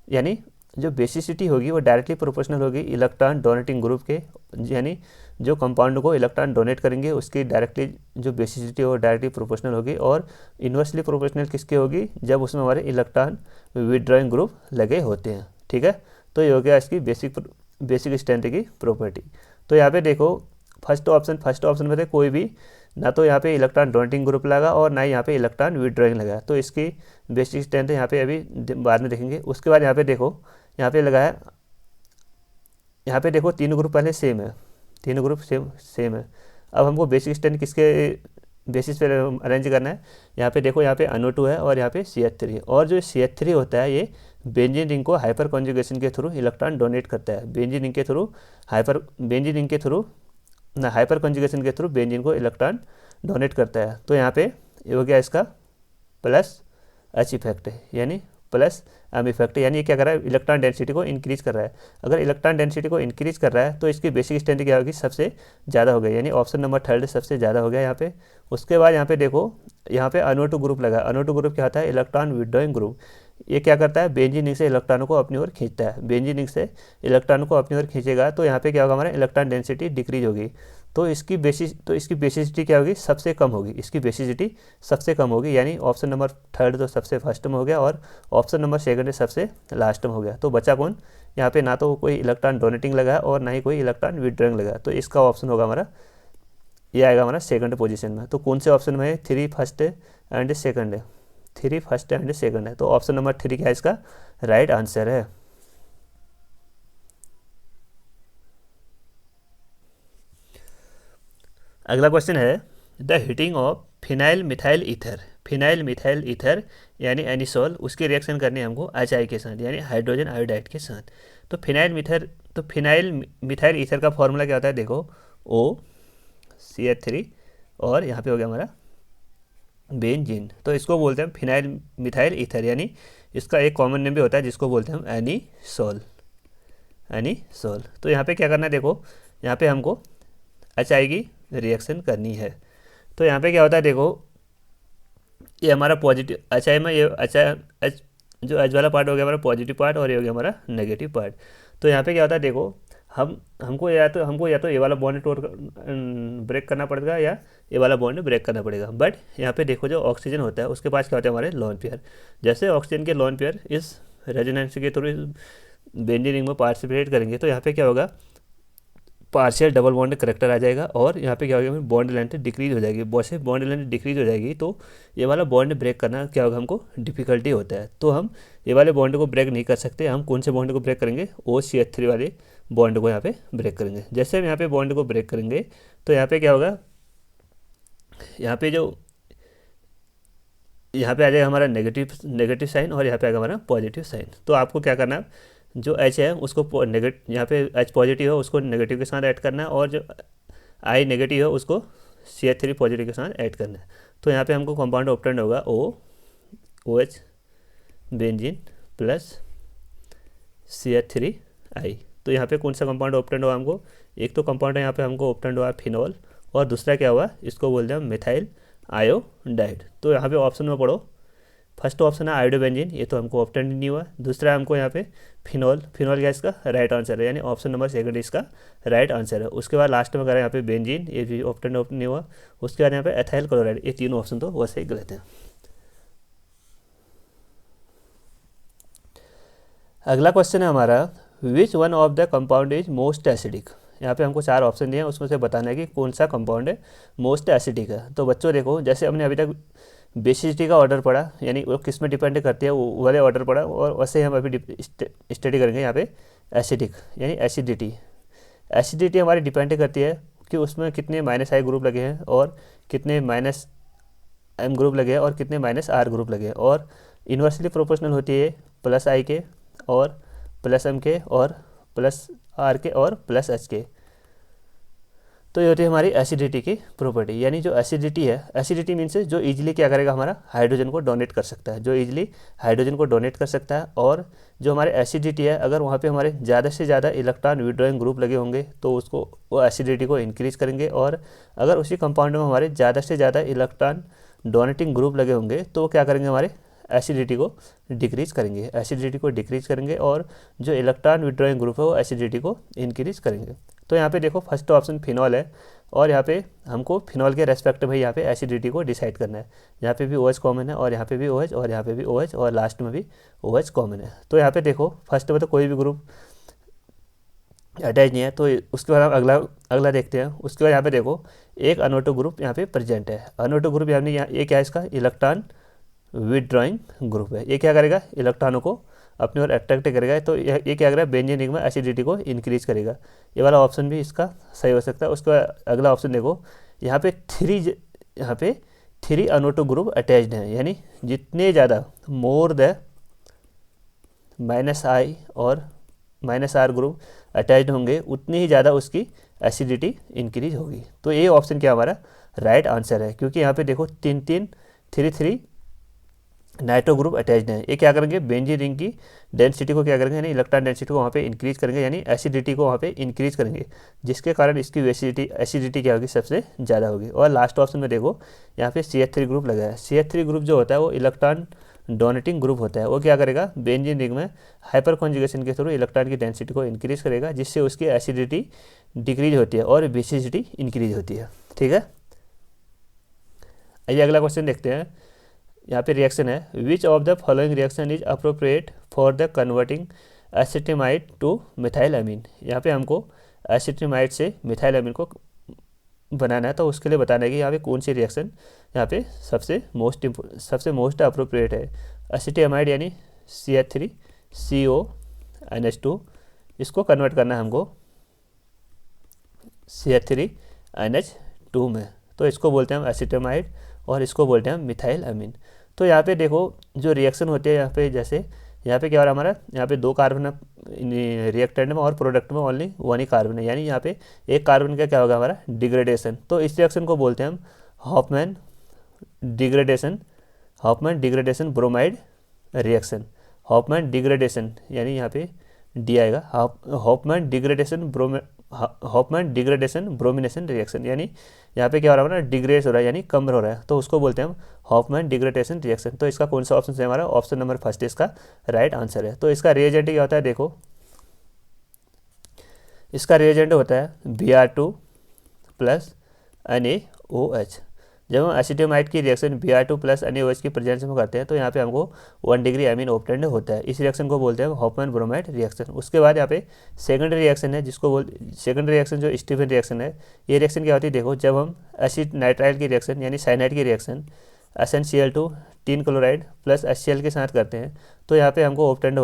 यानी जो बेसिसिटी होगी वो डायरेक्टली प्रोपोर्शनल होगी इलेक्ट्रॉन डोनेटिंग ग्रुप के, यानी जो कंपाउंड को इलेक्ट्रॉन डोनेट करेंगे उसकी डायरेक्टली जो बेसिसिटी हो डायरेक्टली प्रोपोर्शनल होगी, और इन्वर्सली प्रोपोर्शनल किसके होगी, जब उसमें हमारे इलेक्ट्रॉन विड्रॉइंग ग्रुप लगे होते हैं, ठीक है। तो ये हो गया इसकी बेसिक स्ट्रेंथ की प्रॉपर्टी। तो यहाँ पे देखो फर्स्ट ऑप्शन में थे कोई भी ना, तो यहाँ पे इलेक्ट्रॉन डोनेटिंग ग्रुप लगा और ना ही यहाँ पे इलेक्ट्रॉन विड्रॉइंग लगा, तो इसकी बेसिक स्ट्रेंथ यहाँ पे अभी बाद में देखेंगे। उसके बाद यहाँ पे देखो, यहाँ पे लगा है, यहाँ पे देखो 3 ग्रुप पहले सेम है, 3 ग्रुप सेम है। अब हमको बेसिक स्ट्रेंथ किसके बेसिस पे अरेंज करना है। यहाँ पे देखो, यहाँ पे NO2 है और यहाँ पे CH3, और जो CH3 होता है ये बेंजीन रिंग को हाइपर कॉन्जुगेशन के थ्रू इलेक्ट्रॉन डोनेट करता है। बेंजीन रिंग के थ्रू हाइपर कॉन्जुगेशन के थ्रू बेंजीन को इलेक्ट्रॉन डोनेट करता है। तो यहाँ पे ये हो गया इसका प्लस H इफेक्ट है, यानी प्लस M इफेक्ट, यानी ये क्या कर रहा है, इलेक्ट्रॉन डेंसिटी को इंक्रीज कर रहा है। अगर इलेक्ट्रॉन डेंसिटी को इंक्रीज कर रहा है तो इसकी बेसिक स्ट्रेंथ क्या होगी, सबसे ज़्यादा हो गया, यानी ऑप्शन नंबर 3 सबसे ज़्यादा हो गया यहाँ पे। उसके बाद यहाँ पे देखो, यहाँ पे NO2 ग्रुप लगा। NO2 ग्रुप क्या होता है, इलेक्ट्रॉन विड्रॉइंग ग्रुप। ये क्या करता है, बेंजीन रिंग से इलेक्ट्रॉनों को अपनी ओर खींचता है। बेंजीन रिंग से इलेक्ट्रॉनों को अपनी ओर खींचेगा तो यहाँ पे क्या होगा, हमारा इलेक्ट्रॉन डेंसिटी डिक्रीज होगी। तो इसकी बेसिसिटी क्या होगी, सबसे कम होगी, इसकी बेसिसिटी सबसे कम होगी, यानी ऑप्शन नंबर 3 तो सबसे फर्स्ट में हो गया और ऑप्शन नंबर 2 सबसे लास्ट में हो गया। तो बचा कौन, यहाँ पे ना तो कोई इलेक्ट्रॉन डोनेटिंग लगा है और ना ही कोई इलेक्ट्रॉन विड्रॉइंग लगा है। तो इसका ऑप्शन होगा हमारा, ये आएगा हमारा 2nd पोजीशन में। तो कौन से ऑप्शन में है, 3 फर्स्ट एंड सेकंड है, 3 फर्स्ट एंड सेकंड है। तो ऑप्शन नंबर 3 क्या इसका राइट आंसर है। अगला क्वेश्चन है the heating of phenyl methyl ether यानी एनिसोल, उसकी रिएक्शन करनी है हमको HI के साथ, यानी हाइड्रोजन आयोडाइड के साथ। तो फिनाइल मिथाइल ईथर का फॉर्मूला क्या होता है, देखो OCH3 और यहाँ पे हो गया हमारा बेंजीन। तो इसको बोलते हैं फिनाइल मिथाइल ईथर, यानी इसका एक कॉमन नेम भी होता है जिसको बोलते हैं हम एनिसोल। तो यहाँ पे क्या करना है, देखो यहाँ पे हमको HI की रिएक्शन करनी है। तो यहाँ पे क्या होता है, देखो ये हमारा पॉजिटिव HI में, ये जो H वाला पार्ट हो गया हमारा पॉजिटिव पार्ट और ये हो गया हमारा नेगेटिव पार्ट। तो यहाँ पे क्या होता है, देखो हमको या तो ये वाला बॉन्ड ब्रेक करना पड़ेगा या ये वाला बॉन्ड ब्रेक करना पड़ेगा। बट यहाँ पे देखो, जो ऑक्सीजन होता है उसके पास क्या होता है, हमारे लोन पेयर। जैसे ऑक्सीजन के लोन पेयर इस रेजोनेंस के थ्रू बेंजीन रिंग में पार्टिसिपेट करेंगे तो यहाँ पे क्या होगा, पार्शियल डबल बॉन्ड करेक्टर आ जाएगा, और यहाँ पे क्या होगा, बॉन्ड लेंथ डिक्रीज हो जाएगी। बहुत बॉन्ड लेंथ डिक्रीज हो जाएगी तो ये वाला बॉन्ड ब्रेक करना क्या होगा, हमको डिफिकल्टी होता है। तो हम ये वाले बॉन्ड को ब्रेक नहीं कर सकते। हम कौन से बॉन्ड को ब्रेक करेंगे, OCH3 वाले बॉन्ड को यहाँ पे ब्रेक करेंगे। जैसे हम यहाँ पे बॉन्ड को ब्रेक करेंगे तो यहाँ पे क्या होगा, यहाँ पे आ जाएगा हमारा नेगेटिव साइन और यहाँ पे आएगा हमारा पॉजिटिव साइन। तो आपको क्या करना है, जो H है उसको यहाँ पे H पॉजिटिव है उसको नेगेटिव के साथ ऐड करना है, और जो I नेगेटिव है उसको CH3 पॉजिटिव के साथ ऐड करना है। तो यहाँ पे हमको कंपाउंड ऑप्टेंड होगा OH बेंजीन प्लस CH3I। तो यहाँ पे कौन सा कंपाउंड ऑप्टेंड हुआ हमको, एक तो कंपाउंड है यहाँ पे हमको ऑप्टेंड हुआ फिनॉल, और दूसरा क्या हुआ, इसको बोलते हैं मिथाइल आयोडाइड। तो यहाँ पे ऑप्शन में पढ़ो फर्स्ट ऑप्शन है आयोडोबेंजीन, ये तो हमको ऑप्टेंड नहीं हुआ। दूसरा हमको यहाँ पे फिनॉल, फिनॉल क्या इसका राइट आंसर है, यानी ऑप्शन नंबर सेकंड इसका राइट आंसर है। उसके बाद लास्ट में करें यहाँ पे बेंजीन, ये भी ऑप्टेंड नहीं हुआ। उसके बाद यहाँ पे एथाइल क्लोराइड, ये तीनों ऑप्शन तो वैसे ही गलत हैं। अगला क्वेश्चन है हमारा, which one of the compound is most acidic. यहाँ पे हमको 4 ऑप्शन दिए हैं, उसमें से बताना है कि कौन सा कंपाउंड है मोस्ट एसिडिक है। तो बच्चों देखो, जैसे हमने अभी तक बेसिसिटी का ऑर्डर पढ़ा, यानी वो किस में डिपेंड करती है, वो वाले ऑर्डर पढ़ा, और वैसे हम अभी स्टडी करेंगे यहाँ पे एसिडिक यानी एसिडिटी। एसिडिटी हमारी डिपेंड करती है कि उसमें कितने -I ग्रुप लगे हैं और कितने -M ग्रुप लगे हैं और कितने -R ग्रुप लगे हैं, और इन्वर्सली प्रोपोर्शनल होती है +I के और +M के और +R के और +H के। तो ये होती है हमारी एसिडिटी की प्रॉपर्टी, यानी जो एसिडिटी है, एसिडिटी मीन्स जो इजीली क्या करेगा, हमारा हाइड्रोजन को डोनेट कर सकता है, जो इजीली हाइड्रोजन को डोनेट कर सकता है। और जो हमारे एसिडिटी है, अगर वहाँ पे हमारे ज़्यादा से ज़्यादा इलेक्ट्रॉन विड्रॉइंग ग्रुप लगे होंगे तो उसको वो एसिडिटी को इंक्रीज करेंगे, और अगर उसी कंपाउंड में हमारे ज़्यादा से ज़्यादा इलेक्ट्रॉन डोनेटिंग ग्रुप लगे होंगे तो वो क्या करेंगे, हमारे एसिडिटी को डिक्रीज करेंगे, एसिडिटी को डिक्रीज करेंगे, और जो इलेक्ट्रॉन विड्रॉइंग ग्रुप है वो एसिडिटी को इंक्रीज करेंगे। तो यहाँ पे देखो फर्स्ट ऑप्शन फिनॉल है, और यहाँ पे हमको फिनॉल के रेस्पेक्ट में यहाँ पे एसिडिटी को डिसाइड करना है। यहाँ पे भी OH कॉमन है, और यहाँ पे भी OH, और यहाँ पे भी OH, और लास्ट में भी OH कॉमन है। तो यहाँ पे देखो फर्स्ट में तो कोई भी ग्रुप अटैच नहीं है, तो उसके बाद हम अगला देखते हैं। उसके बाद यहाँ पे देखो एक अनोटो ग्रुप यहाँ पे प्रेजेंट है। अनोटो ग्रुप यानी ये क्या है, इसका इलेक्ट्रॉन विड्रॉइंग ग्रुप है। ये क्या करेगा, इलेक्ट्रॉनों को अपनी ओर अट्रैक्ट करेगा, तो ये क्या करेगा, बेंजीन रिंग में एसिडिटी को इंक्रीज करेगा। ये वाला ऑप्शन भी इसका सही हो सकता है। उसके बाद अगला ऑप्शन देखो, यहाँ पे 3 अनोटो ग्रुप अटैच्ड हैं, यानी जितने ज़्यादा मोर द -I और -R ग्रुप अटैच्ड होंगे उतनी ही ज़्यादा उसकी एसिडिटी इंक्रीज होगी। तो ये ऑप्शन क्या हमारा राइट आंसर है, क्योंकि यहाँ पे देखो 3 नाइट्रो ग्रुप अटैच्ड हैं। ये क्या करेंगे, बेंजीन रिंग की डेंसिटी को क्या करेंगे, यानी इलेक्ट्रॉन डेंसिटी को वहाँ पे इंक्रीज करेंगे, यानी एसिडिटी को वहाँ पे इंक्रीज करेंगे, जिसके कारण इसकी एसिडिटी क्या होगी, सबसे ज़्यादा होगी। और लास्ट ऑप्शन में देखो यहाँ पे CH3 ग्रुप लगा है। CH3 ग्रुप जो होता है वो इलेक्ट्रॉन डोनेटिंग ग्रुप होता है। वो क्या करेगा, बेंजीन रिंग में हाइपर कॉन्जुगेशन के थ्रू इलेक्ट्रॉन की डेंसिटी को इंक्रीज करेगा, जिससे उसकी एसिडिटी डिक्रीज होती है और बेसिसिटी इंक्रीज होती है। ठीक है, आइए अगला क्वेश्चन देखते हैं। यहाँ पे रिएक्शन है, which of the following reaction is appropriate for the converting acetamide to methyl amine. यहाँ पे हमको एसिटेमाइड से मिथाइल अमीन को बनाना है, तो उसके लिए बताना है कि यहाँ पे कौन सी रिएक्शन यहाँ पे सबसे मोस्ट अप्रोप्रिएट है। एसिटेमाइड यानी CH3CONH2, इसको कन्वर्ट करना है हमको CH3NH2 में, तो इसको बोलते हैं हम एसिटेमाइड और इसको बोलते हैं हम मिथाइल अमीन। तो यहाँ पे देखो जो रिएक्शन होती है यहाँ पे, जैसे यहाँ पे क्या हो रहा है हमारा, यहाँ पे 2 कार्बन रिएक्टेंट में और प्रोडक्ट में ओनली 1 ही कार्बन है, यानी यहाँ पे एक कार्बन का क्या होगा हमारा डिग्रेडेशन। तो इस रिएक्शन को बोलते हैं हम Hofmann degradation bromide reaction. Hofmann degradation यानी यहाँ पे डी आएगा, हॉफमैन डिग्रेडेशन ब्रोमिनेशन रिएक्शन, यानी यहाँ पे क्या हो रहा है हमारा, डिग्रेड हो रहा है यानी कम हो रहा है, तो उसको बोलते हैं हम हॉफमैन डिग्रेडेशन रिएक्शन। तो इसका कौन सा ऑप्शन है हमारा, ऑप्शन नंबर फर्स्ट इसका राइट आंसर है। तो इसका रिएजेंट क्या होता है, देखो इसका रिएजेंट होता है Br2 + NaOH। जब हम एसिटेमाइड की रिएक्शन Br2 + NaOH की प्रेजेंस में करते हैं तो यहाँ पे हमको 1 डिग्री अमीन ऑब्टेंड होता है। इस रिएक्शन को बोलते हैं हॉफमैन ब्रोमाइड रिएक्शन। उसके बाद यहाँ पे सेकेंडरी रिएक्शन है, सेकेंडरी रिएक्शन जो स्टीफन रिएक्शन है। ये रिएक्शन क्या होती है, देखो जब हम एसिड नाइट्राइल की रिएक्शन यानी साइनाइड की reaction SnCl2 tin chloride + HCl के साथ करते हैं तो यहाँ पे हमको ऑब्टेंड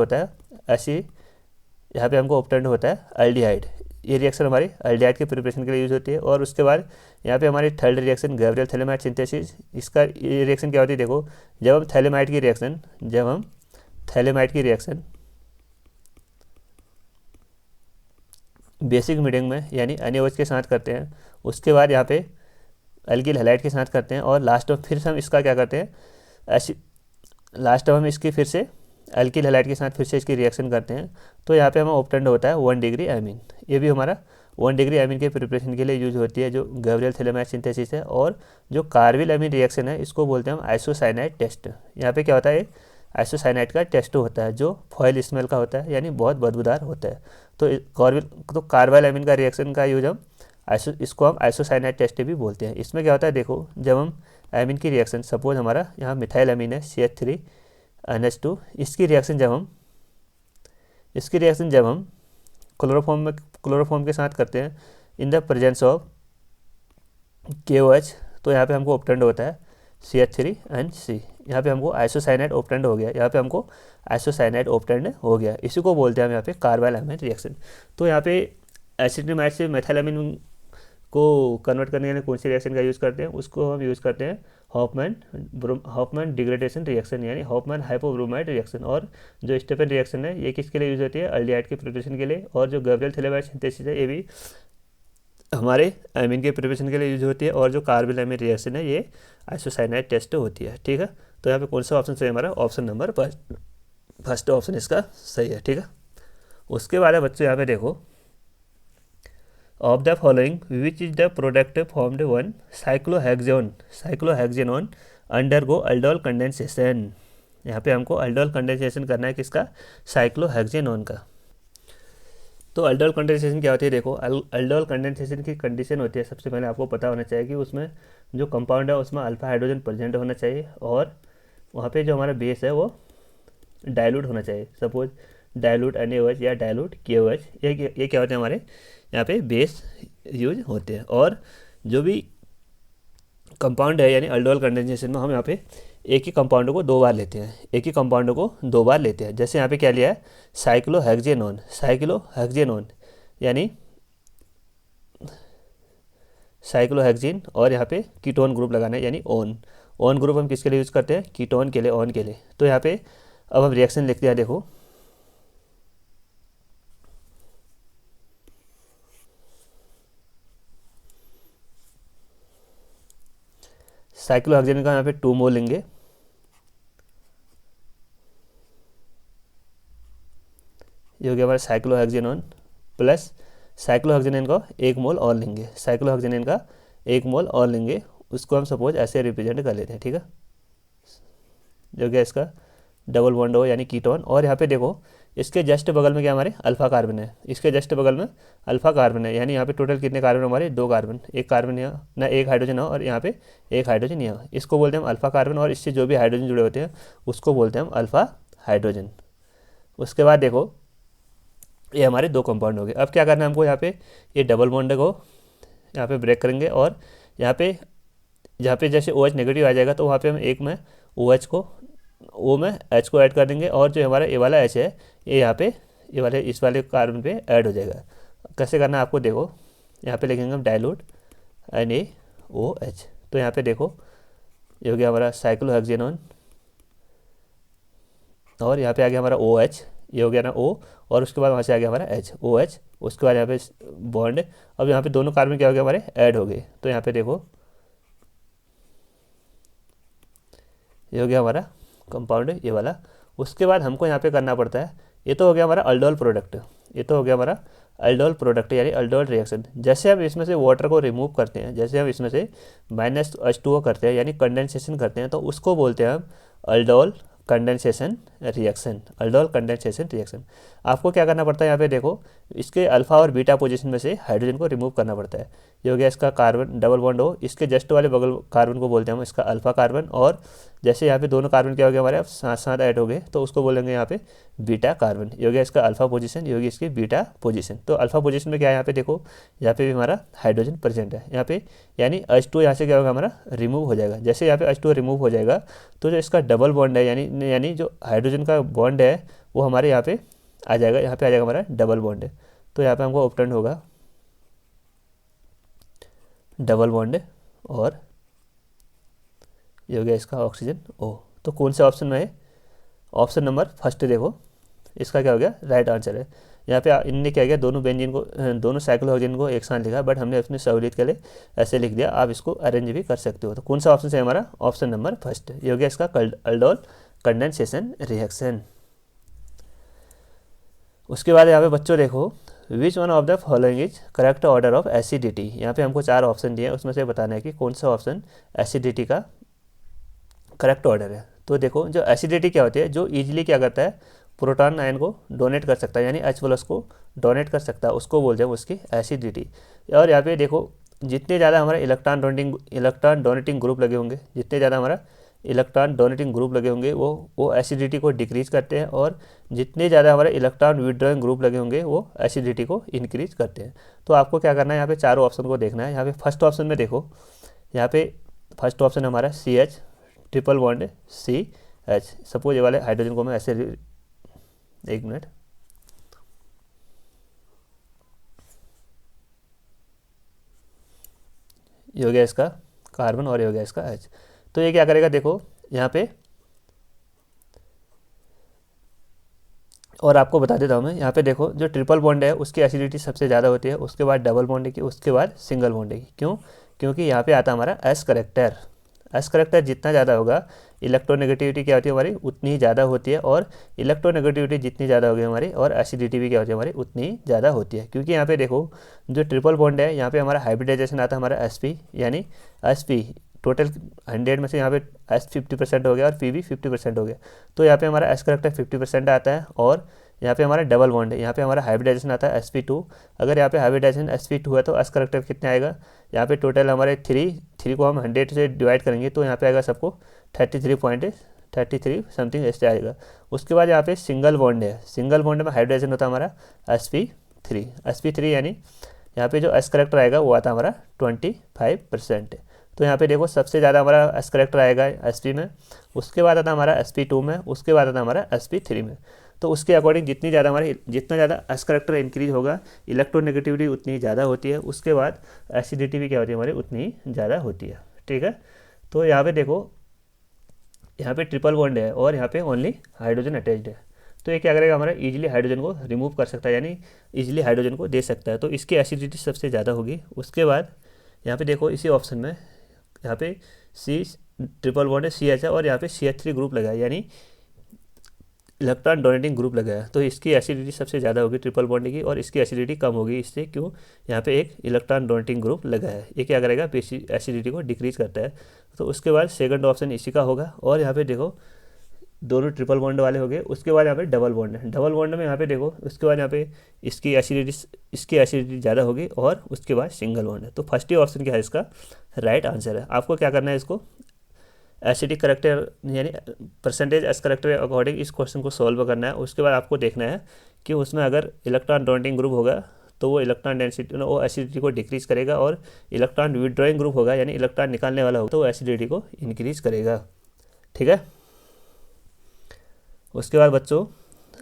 होता है एल्डिहाइड। ये रिएक्शन हमारी एल्डिहाइड के प्रिपरेशन के लिए यूज होती है। और उसके बाद यहाँ पे हमारी third reaction Gabriel phthalimide synthesis. इसका ये रिएक्शन क्या होती है, देखो जब हम थैलेमाइड की रिएक्शन बेसिक मीडियम में यानी NaOH के साथ करते हैं, उसके बाद यहाँ पे अल्किल हैलाइड के साथ करते हैं, और लास्ट में फिर हम इसका क्या करते हैं, लास्ट में हम इसकी फिर से अल्किल हैलाइड के साथ फिर से इसकी रिएक्शन करते हैं, तो यहाँ पे हमें ऑब्टेंड होता है 1 डिग्री अमीन। ये भी हमारा 1 डिग्री अमीन के प्रिपरेशन के लिए यूज होती है, जो गैब्रियल थैलेमाइड सिंथेसिस है। और जो कार्बिल अमीन रिएक्शन है इसको बोलते हैं हम आइसोसाइनाइड टेस्ट। यहाँ पे क्या होता है, आइसोसाइनाइड का टेस्ट होता है जो फॉयल स्मेल का होता है, यानी बहुत बदबूदार होता है। तो कार्बाइल अमीन का रिएक्शन का यूज हम इसको हम आइसोसाइनाइड टेस्ट भी बोलते हैं। इसमें क्या होता है, देखो जब हम अमीन की रिएक्शन, सपोज हमारा यहाँ मिथाइल अमीन है CH3NH2, इसकी रिएक्शन जब हम क्लोरोफॉर्म के साथ करते हैं in the presence of KOH, तो यहाँ पे हमको ऑप्टेंड होता है CH3NC। यहाँ पे हमको आइसोसाइनाइड ऑप्टेंड हो गया, इसी को बोलते हैं हम यहाँ पे कार्बाइल अमीन रिएक्शन। तो यहाँ पे एसिटिमाइड से मेथाइल अमीन को कन्वर्ट करने के लिए कौन सी रिएक्शन का यूज़ करते हैं, उसको हम यूज़ करते हैं हॉफमैन डिग्रेडेशन रिएक्शन, यानी हॉफमैन हाइपोब्रोमाइड रिएक्शन। और जो स्टेफन रिएक्शन है ये किसके लिए यूज़ होती है, एल्डिहाइड के प्रिपरेशन के लिए। और जो गैब्रियल थैलेमाइड सिंथेसिस है ये भी हमारे अमीन के प्रिपरेशन के लिए यूज होती है। और जो कार्बिल अमीन रिएक्शन है ये आइसोसाइनाइड टेस्ट होती है, ठीक है। तो यहाँ पे कौन सा ऑप्शन सही है हमारा, ऑप्शन नंबर फर्स्ट ऑप्शन इसका सही है, ठीक है। उसके बाद बच्चों यहाँ पे देखो, of the following which is the product formed when cyclohexanone undergo aldol condensation. यहाँ पे हमको अल्डोल कंडेंसेशन करना है किसका, साइक्लोहेक्सेनोन का। तो अल्डोल कंडेंसेशन क्या होती है, देखो अल्डोल कंडेंसेशन की कंडीशन होती है, सबसे पहले आपको पता होना चाहिए कि उसमें जो कंपाउंड है उसमें अल्फा हाइड्रोजन प्रेजेंट होना चाहिए, और वहाँ पे जो हमारा बेस है वो डाइल्यूट होना चाहिए। सपोज डाइल्यूट NaOH या डाइल्यूट KOH, ये क्या होते हैं हमारे यहाँ पे बेस यूज होते हैं। और जो भी कंपाउंड है, यानी अल्डोल कंडेंसेशन में हम यहाँ पे एक ही कंपाउंड को दो बार लेते हैं, जैसे यहाँ पे क्या लिया है, साइक्लोहेक्सेनोन यानी साइक्लोहेक्सीन, और यहाँ पे कीटोन ग्रुप लगाना है, यानी ओन ग्रुप हम किसके लिए यूज़ करते हैं, कीटोन के लिए, ऑन के लिए। तो यहाँ पे अब हम रिएक्शन लिखते हैं, देखो साइक्लोहेक्सेन का यहाँ पे 2 मोल लेंगे, ये हो गया हमारा साइक्लोहेक्सेनोन, प्लस साइक्लोहेक्सेन का 1 मोल और लेंगे, उसको हम सपोज ऐसे रिप्रेजेंट कर लेते हैं, ठीक है। जो कि इसका डबल बॉन्ड हो, यानी कीटोन। और यहाँ पे देखो इसके जस्ट बगल में क्या हमारे अल्फा कार्बन है, यानी यहाँ पे टोटल कितने कार्बन हमारे, 2 कार्बन, एक कार्बन यहाँ ना, एक हाइड्रोजन हो, और यहाँ पे एक हाइड्रोजन यहाँ, इसको बोलते हैं हम अल्फा कार्बन। और इससे जो भी हाइड्रोजन जुड़े होते हैं उसको बोलते हैं हम अल्फा हाइड्रोजन। उसके बाद देखो ये हमारे 2 कंपाउंड हो गए। अब क्या करना है हमको, यहाँ पे ये डबल बॉन्ड को यहाँ पे ब्रेक करेंगे, और यहाँ पे जहाँ पे जैसे OH नेगेटिव आ जाएगा तो वहाँ पे हम एक में OH को O में H को ऐड कर देंगे, और जो हमारा ये वाला H है ये यहाँ पे इस वाले कार्बन पे ऐड हो जाएगा। कैसे करना है आपको, देखो यहाँ पे लिखेंगे हम डाइल्यूट NaOH। तो यहाँ पे देखो ये हो गया हमारा साइक्लोहेक्सेनोन, और यहाँ पे आ गया हमारा OH, ये हो गया ना O, और उसके बाद वहाँ से आ गया हमारा OH। उसके बाद यहाँ पे बॉन्ड, अब यहाँ पे दोनों कार्बन क्या हो गया हमारे, ऐड हो गए। तो यहाँ पे देखो ये हो गया हमारा कंपाउंड ये वाला। उसके बाद हमको यहाँ पे करना पड़ता है, ये तो हो गया हमारा अल्डोल प्रोडक्ट, यानी अल्डोल रिएक्शन। जैसे हम इसमें से वाटर को रिमूव करते हैं, जैसे हम इसमें से -H2O करते हैं, यानी कंडेंसेशन करते हैं, तो उसको बोलते हैं हम अल्डोल कंडेंसेशन रिएक्शन। आपको क्या करना पड़ता है, यहाँ पे देखो इसके अल्फा और बीटा पोजीशन में से हाइड्रोजन को रिमूव करना पड़ता है। ये हो गया इसका कार्बन डबल बॉन्ड हो, इसके जस्ट वाले बगल कार्बन को बोलते हैं हम इसका अल्फा कार्बन। और जैसे यहाँ पे दोनों कार्बन क्या हो गया हमारे अब साथ साथ ऐड हो गए, तो उसको बोलेंगे यहाँ पे बीटा कार्बन। ये हो गया इसका अल्फा पोजीशन, ये होगी इसकी बीटा पोजीशन। तो अल्फा पोजीशन में क्या है, यहाँ पे देखो यहाँ पे भी हमारा हाइड्रोजन प्रेजेंट है यहाँ पे, यानी H2 यहाँ से क्या होगा हमारा रिमूव हो जाएगा। जैसे यहाँ पे H2 रिमूव हो जाएगा तो जो इसका डबल बॉन्ड है, यानी जो हाइड्रोजन का बॉन्ड है वो हमारे यहाँ पे आ जाएगा, यहाँ पे आ जाएगा हमारा डबल बॉन्ड है। तो यहाँ पे हमको ऑप्टेंड होगा डबल बॉन्ड, और ये हो गया इसका ऑक्सीजन O। तो कौन से ऑप्शन में है, ऑप्शन नंबर फर्स्ट देखो इसका क्या हो गया, राइट आंसर है। यहाँ पे इनने क्या किया, दोनों साइक्लोहेक्सेन को एक साथ लिखा, बट हमने अपनी सहूलियत के लिए ऐसे लिख दिया, आप इसको अरेंज भी कर सकते हो। तो कौन सा ऑप्शन है हमारा, ऑप्शन नंबर फर्स्ट, ये हो गया इसका अल्डोल कंडेंसेशन रिएक्शन। उसके बाद यहाँ पे बच्चों देखो which one of the following is correct order of acidity. यहाँ पे हमको 4 ऑप्शन दिए हैं, उसमें से बताना है कि कौन सा ऑप्शन एसिडिटी का करेक्ट ऑर्डर है। तो देखो, जो एसिडिटी क्या होती है, जो ईजिली क्या करता है, प्रोटॉन आयन को डोनेट कर सकता है, यानी H+ को डोनेट कर सकता है, उसको बोलते हैं उसकी एसिडिटी। और यहाँ पे देखो, जितने ज़्यादा हमारा इलेक्ट्रॉन डोनेटिंग ग्रुप लगे होंगे, जितने ज़्यादा हमारा इलेक्ट्रॉन डोनेटिंग ग्रुप लगे होंगे वो एसिडिटी को डिक्रीज करते हैं, और जितने ज़्यादा हमारे इलेक्ट्रॉन विड्रॉइंग ग्रुप लगे होंगे वो एसिडिटी को इंक्रीज करते हैं। तो आपको क्या करना है, यहाँ पे चारों ऑप्शन को देखना है। यहाँ पे फर्स्ट ऑप्शन में देखो, यहाँ पे फर्स्ट ऑप्शन हमारा CH triple bond CH। Suppose ये वाले हाइड्रोजन को मैं ऐसे, एक मिनट, ये हो गया इसका कार्बन और ये हो गया इसका H। तो ये क्या करेगा, देखो यहाँ पे, और आपको बता देता हूँ मैं, यहाँ पे देखो जो ट्रिपल बॉन्ड है उसकी एसिडिटी सबसे ज़्यादा होती है, उसके बाद डबल बॉन्ड की, उसके बाद सिंगल बॉन्ड की। क्यों? क्योंकि यहाँ पे आता हमारा S करेक्टर। S करेक्टर जितना ज़्यादा होगा, इलेक्ट्रोनेगेटिविटी क्या होती है हमारी, उतनी ही ज़्यादा होती है, और इलेक्ट्रोनेगेटिविटी जितनी ज़्यादा होगी हमारी, और एसिडिटी भी क्या होती है हमारी, उतनी ही ज़्यादा होती है। क्योंकि यहाँ पे देखो, जो ट्रिपल बॉन्ड है, यहाँ पे हमारा हाइब्रिडाइजेशन आता है हमारा SP, यानी SP टोटल 100 में से यहाँ पे S 50% हो गया और P भी 50% हो गया। तो यहाँ पे हमारा S करेक्टर 50% आता है, और यहाँ पे हमारा डबल बॉन्ड है, यहाँ पे हमारा हाइब्रिडाइजेशन आता है sp2। अगर यहाँ पे हाइब्रिडाइजेशन sp2 है तो S करेक्टर कितना आएगा, यहाँ पे टोटल हमारे 3 को हम 100 से डिवाइड करेंगे तो यहाँ पे आएगा सबको 33 समथिंग ऐसे आएगा। उसके बाद यहाँ पे सिंगल बॉन्ड है, सिंगल बॉन्ड में हाइब्रिडाइजेशन होता है हमारा sp3 यानी यहाँ पे जो S करेक्टर आएगा वो आता है हमारा 25%। तो यहाँ पे देखो, सबसे ज़्यादा हमारा S करेक्टर आएगा sp में, उसके बाद आता हमारा sp2 में, उसके बाद आता हमारा sp3 में। तो उसके अकॉर्डिंग जितना ज़्यादा S करेक्टर इंक्रीज होगा, इलेक्ट्रोनेगेटिविटी उतनी ज़्यादा होती है, उसके बाद एसिडिटी भी क्या होती है हमारी, उतनी ज़्यादा होती है। ठीक है, तो यहाँ पे देखो, यहाँ पे ट्रिपल बॉन्ड है और यहाँ पे ओनली हाइड्रोजन अटैच्ड है। तो ये क्या करेगा, हमारा इजीली हाइड्रोजन को रिमूव कर सकता है, यानी इजीली हाइड्रोजन को दे सकता है। तो इसकी एसिडिटी सबसे ज़्यादा होगी। उसके बाद यहाँ पे देखो, इसी ऑप्शन में यहाँ पे C ट्रिपल बॉन्ड है CH है, और यहाँ पे CH3 ग्रुप लगा है, यानी इलेक्ट्रॉन डोनेटिंग ग्रुप लगा है। तो इसकी एसिडिटी सबसे ज़्यादा होगी ट्रिपल बॉन्ड की, और इसकी एसिडिटी कम होगी इससे। क्यों? यहाँ पे एक इलेक्ट्रॉन डोनेटिंग ग्रुप लगा है, ये क्या करेगा, एसिडिटी को डिक्रीज करता है। तो उसके बाद सेकंड ऑप्शन इसी का होगा। और यहाँ पे देखो, दोनों ट्रिपल बॉन्ड वाले हो गए। उसके बाद यहाँ पे डबल बॉन्ड है, डबल बॉन्ड में यहाँ पे देखो, उसके बाद यहाँ पे इसकी एसिडिटी ज़्यादा होगी, और उसके बाद सिंगल बॉन्ड है। तो फर्स्ट ही ऑप्शन क्या है इसका राइट आंसर है। आपको क्या करना है, इसको एसिडिक करेक्टर यानी परसेंटेज S करेक्टर के अकॉर्डिंग इस क्वेश्चन को सॉल्व करना है। उसके बाद आपको देखना है कि उसमें अगर इलेक्ट्रॉन डोनेटिंग ग्रुप होगा तो वो इलेक्ट्रॉन डेंसिटी, वो एसिडिटी को डिक्रीज करेगा, और इलेक्ट्रॉन विड्रॉइंग ग्रुप होगा यानी इलेक्ट्रॉन निकालने वाला होगा तो वो एसिडिटी को इंक्रीज करेगा। ठीक है, उसके बाद बच्चों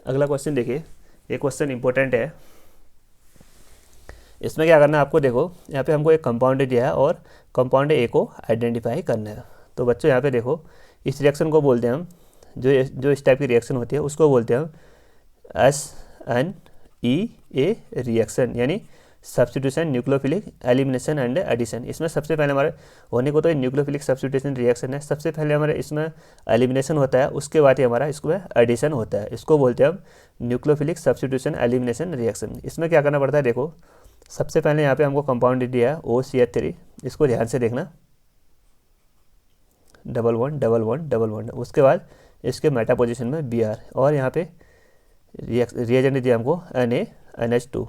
अगला क्वेश्चन देखिए, ये क्वेश्चन इंपॉर्टेंट है। इसमें क्या करना है आपको, देखो यहाँ पे हमको एक कंपाउंड दिया है और कंपाउंड A को आइडेंटिफाई करना है। तो बच्चों यहाँ पे देखो, इस रिएक्शन को बोलते हैं हम, जो इस टाइप की रिएक्शन होती है उसको बोलते हैं हम SNEA रिएक्शन, यानी substitution, nucleophilic elimination and addition. इसमें सबसे पहले हमारे होने को तो न्यूक्लियोफिलिक सब्स्टिट्यूशन रिएक्शन है, सबसे पहले हमारे इसमें एलिमिनेशन होता है, उसके बाद ही हमारा इसमें एडिशन होता है। इसको बोलते हैं हम न्यूक्लियोफिलिक सब्स्टिट्यूशन एलिमिनेशन रिएक्शन। इसमें क्या करना पड़ता है, देखो सबसे पहले यहाँ पे हमको कंपाउंड दिया है OCH3, इसको ध्यान से देखना, double bond double bond double bond. उसके बाद इसके मेटा पोजीशन में Br, और यहाँ पे रिएजेंट दिया हमको NaNH2।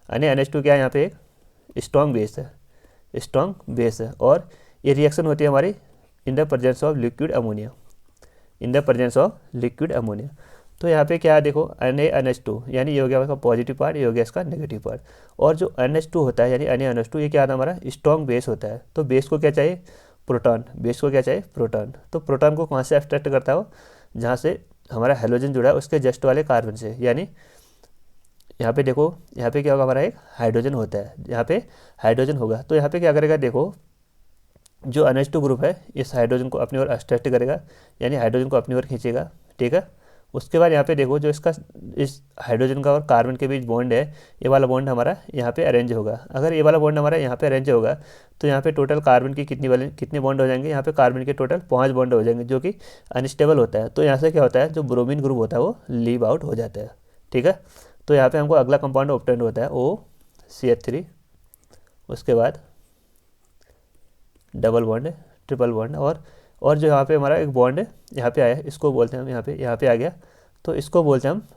NaNH2 क्या है, यहाँ पे एक स्ट्रॉन्ग बेस है, और ये रिएक्शन होती है हमारी in the presence of liquid ammonia. तो यहाँ पे क्या है, देखो NaNH2 यानी ये हो गया इसका पॉजिटिव पार्ट, ये हो गया इसका नेगेटिव पार्ट। और जो NH2 होता है यानी NaNH2, ये क्या आता है हमारा स्ट्रॉन्ग बेस होता है। तो बेस को क्या चाहिए, प्रोटॉन। तो प्रोटॉन को कहाँ से एब्स्ट्रैक्ट करता है, जहाँ से हमारा हेलोजन जुड़ा है उसके जस्ट वाले कार्बन से, यानी यहाँ पे देखो, यहाँ पे क्या होगा, हमारा एक हाइड्रोजन होता है, यहाँ पे हाइड्रोजन होगा। तो यहाँ पे क्या करेगा, देखो जो NH2 ग्रुप है इस हाइड्रोजन को अपनी ओर एब्स्ट्रैक्ट करेगा, यानी हाइड्रोजन को अपनी ओर खींचेगा। ठीक है, उसके बाद यहाँ पे देखो, जो इसका इस हाइड्रोजन का और कार्बन के बीच बॉन्ड है, ये वाला बॉन्ड हमारा यहाँ पे अरेंज होगा। अगर ये वाला बॉन्ड हमारा यहाँ पे अरेंज होगा तो यहाँ पे टोटल कार्बन की कितने बॉन्ड हो जाएंगे, यहाँ पे कार्बन के टोटल 5 बॉन्ड हो जाएंगे, जो कि अनस्टेबल होता है। तो यहाँ से क्या होता है, जो ब्रोमीन ग्रुप होता है वो लीव आउट हो जाता है। ठीक है, तो यहाँ पे हमको अगला कंपाउंड ऑब्टेंड होता है OCH3, उसके बाद डबल बॉन्ड, ट्रिपल बॉन्ड, और जो यहाँ पे हमारा एक बॉन्ड यहाँ पे आया, इसको बोलते हैं हम, यहाँ पे आ गया, तो इसको बोलते हैं हम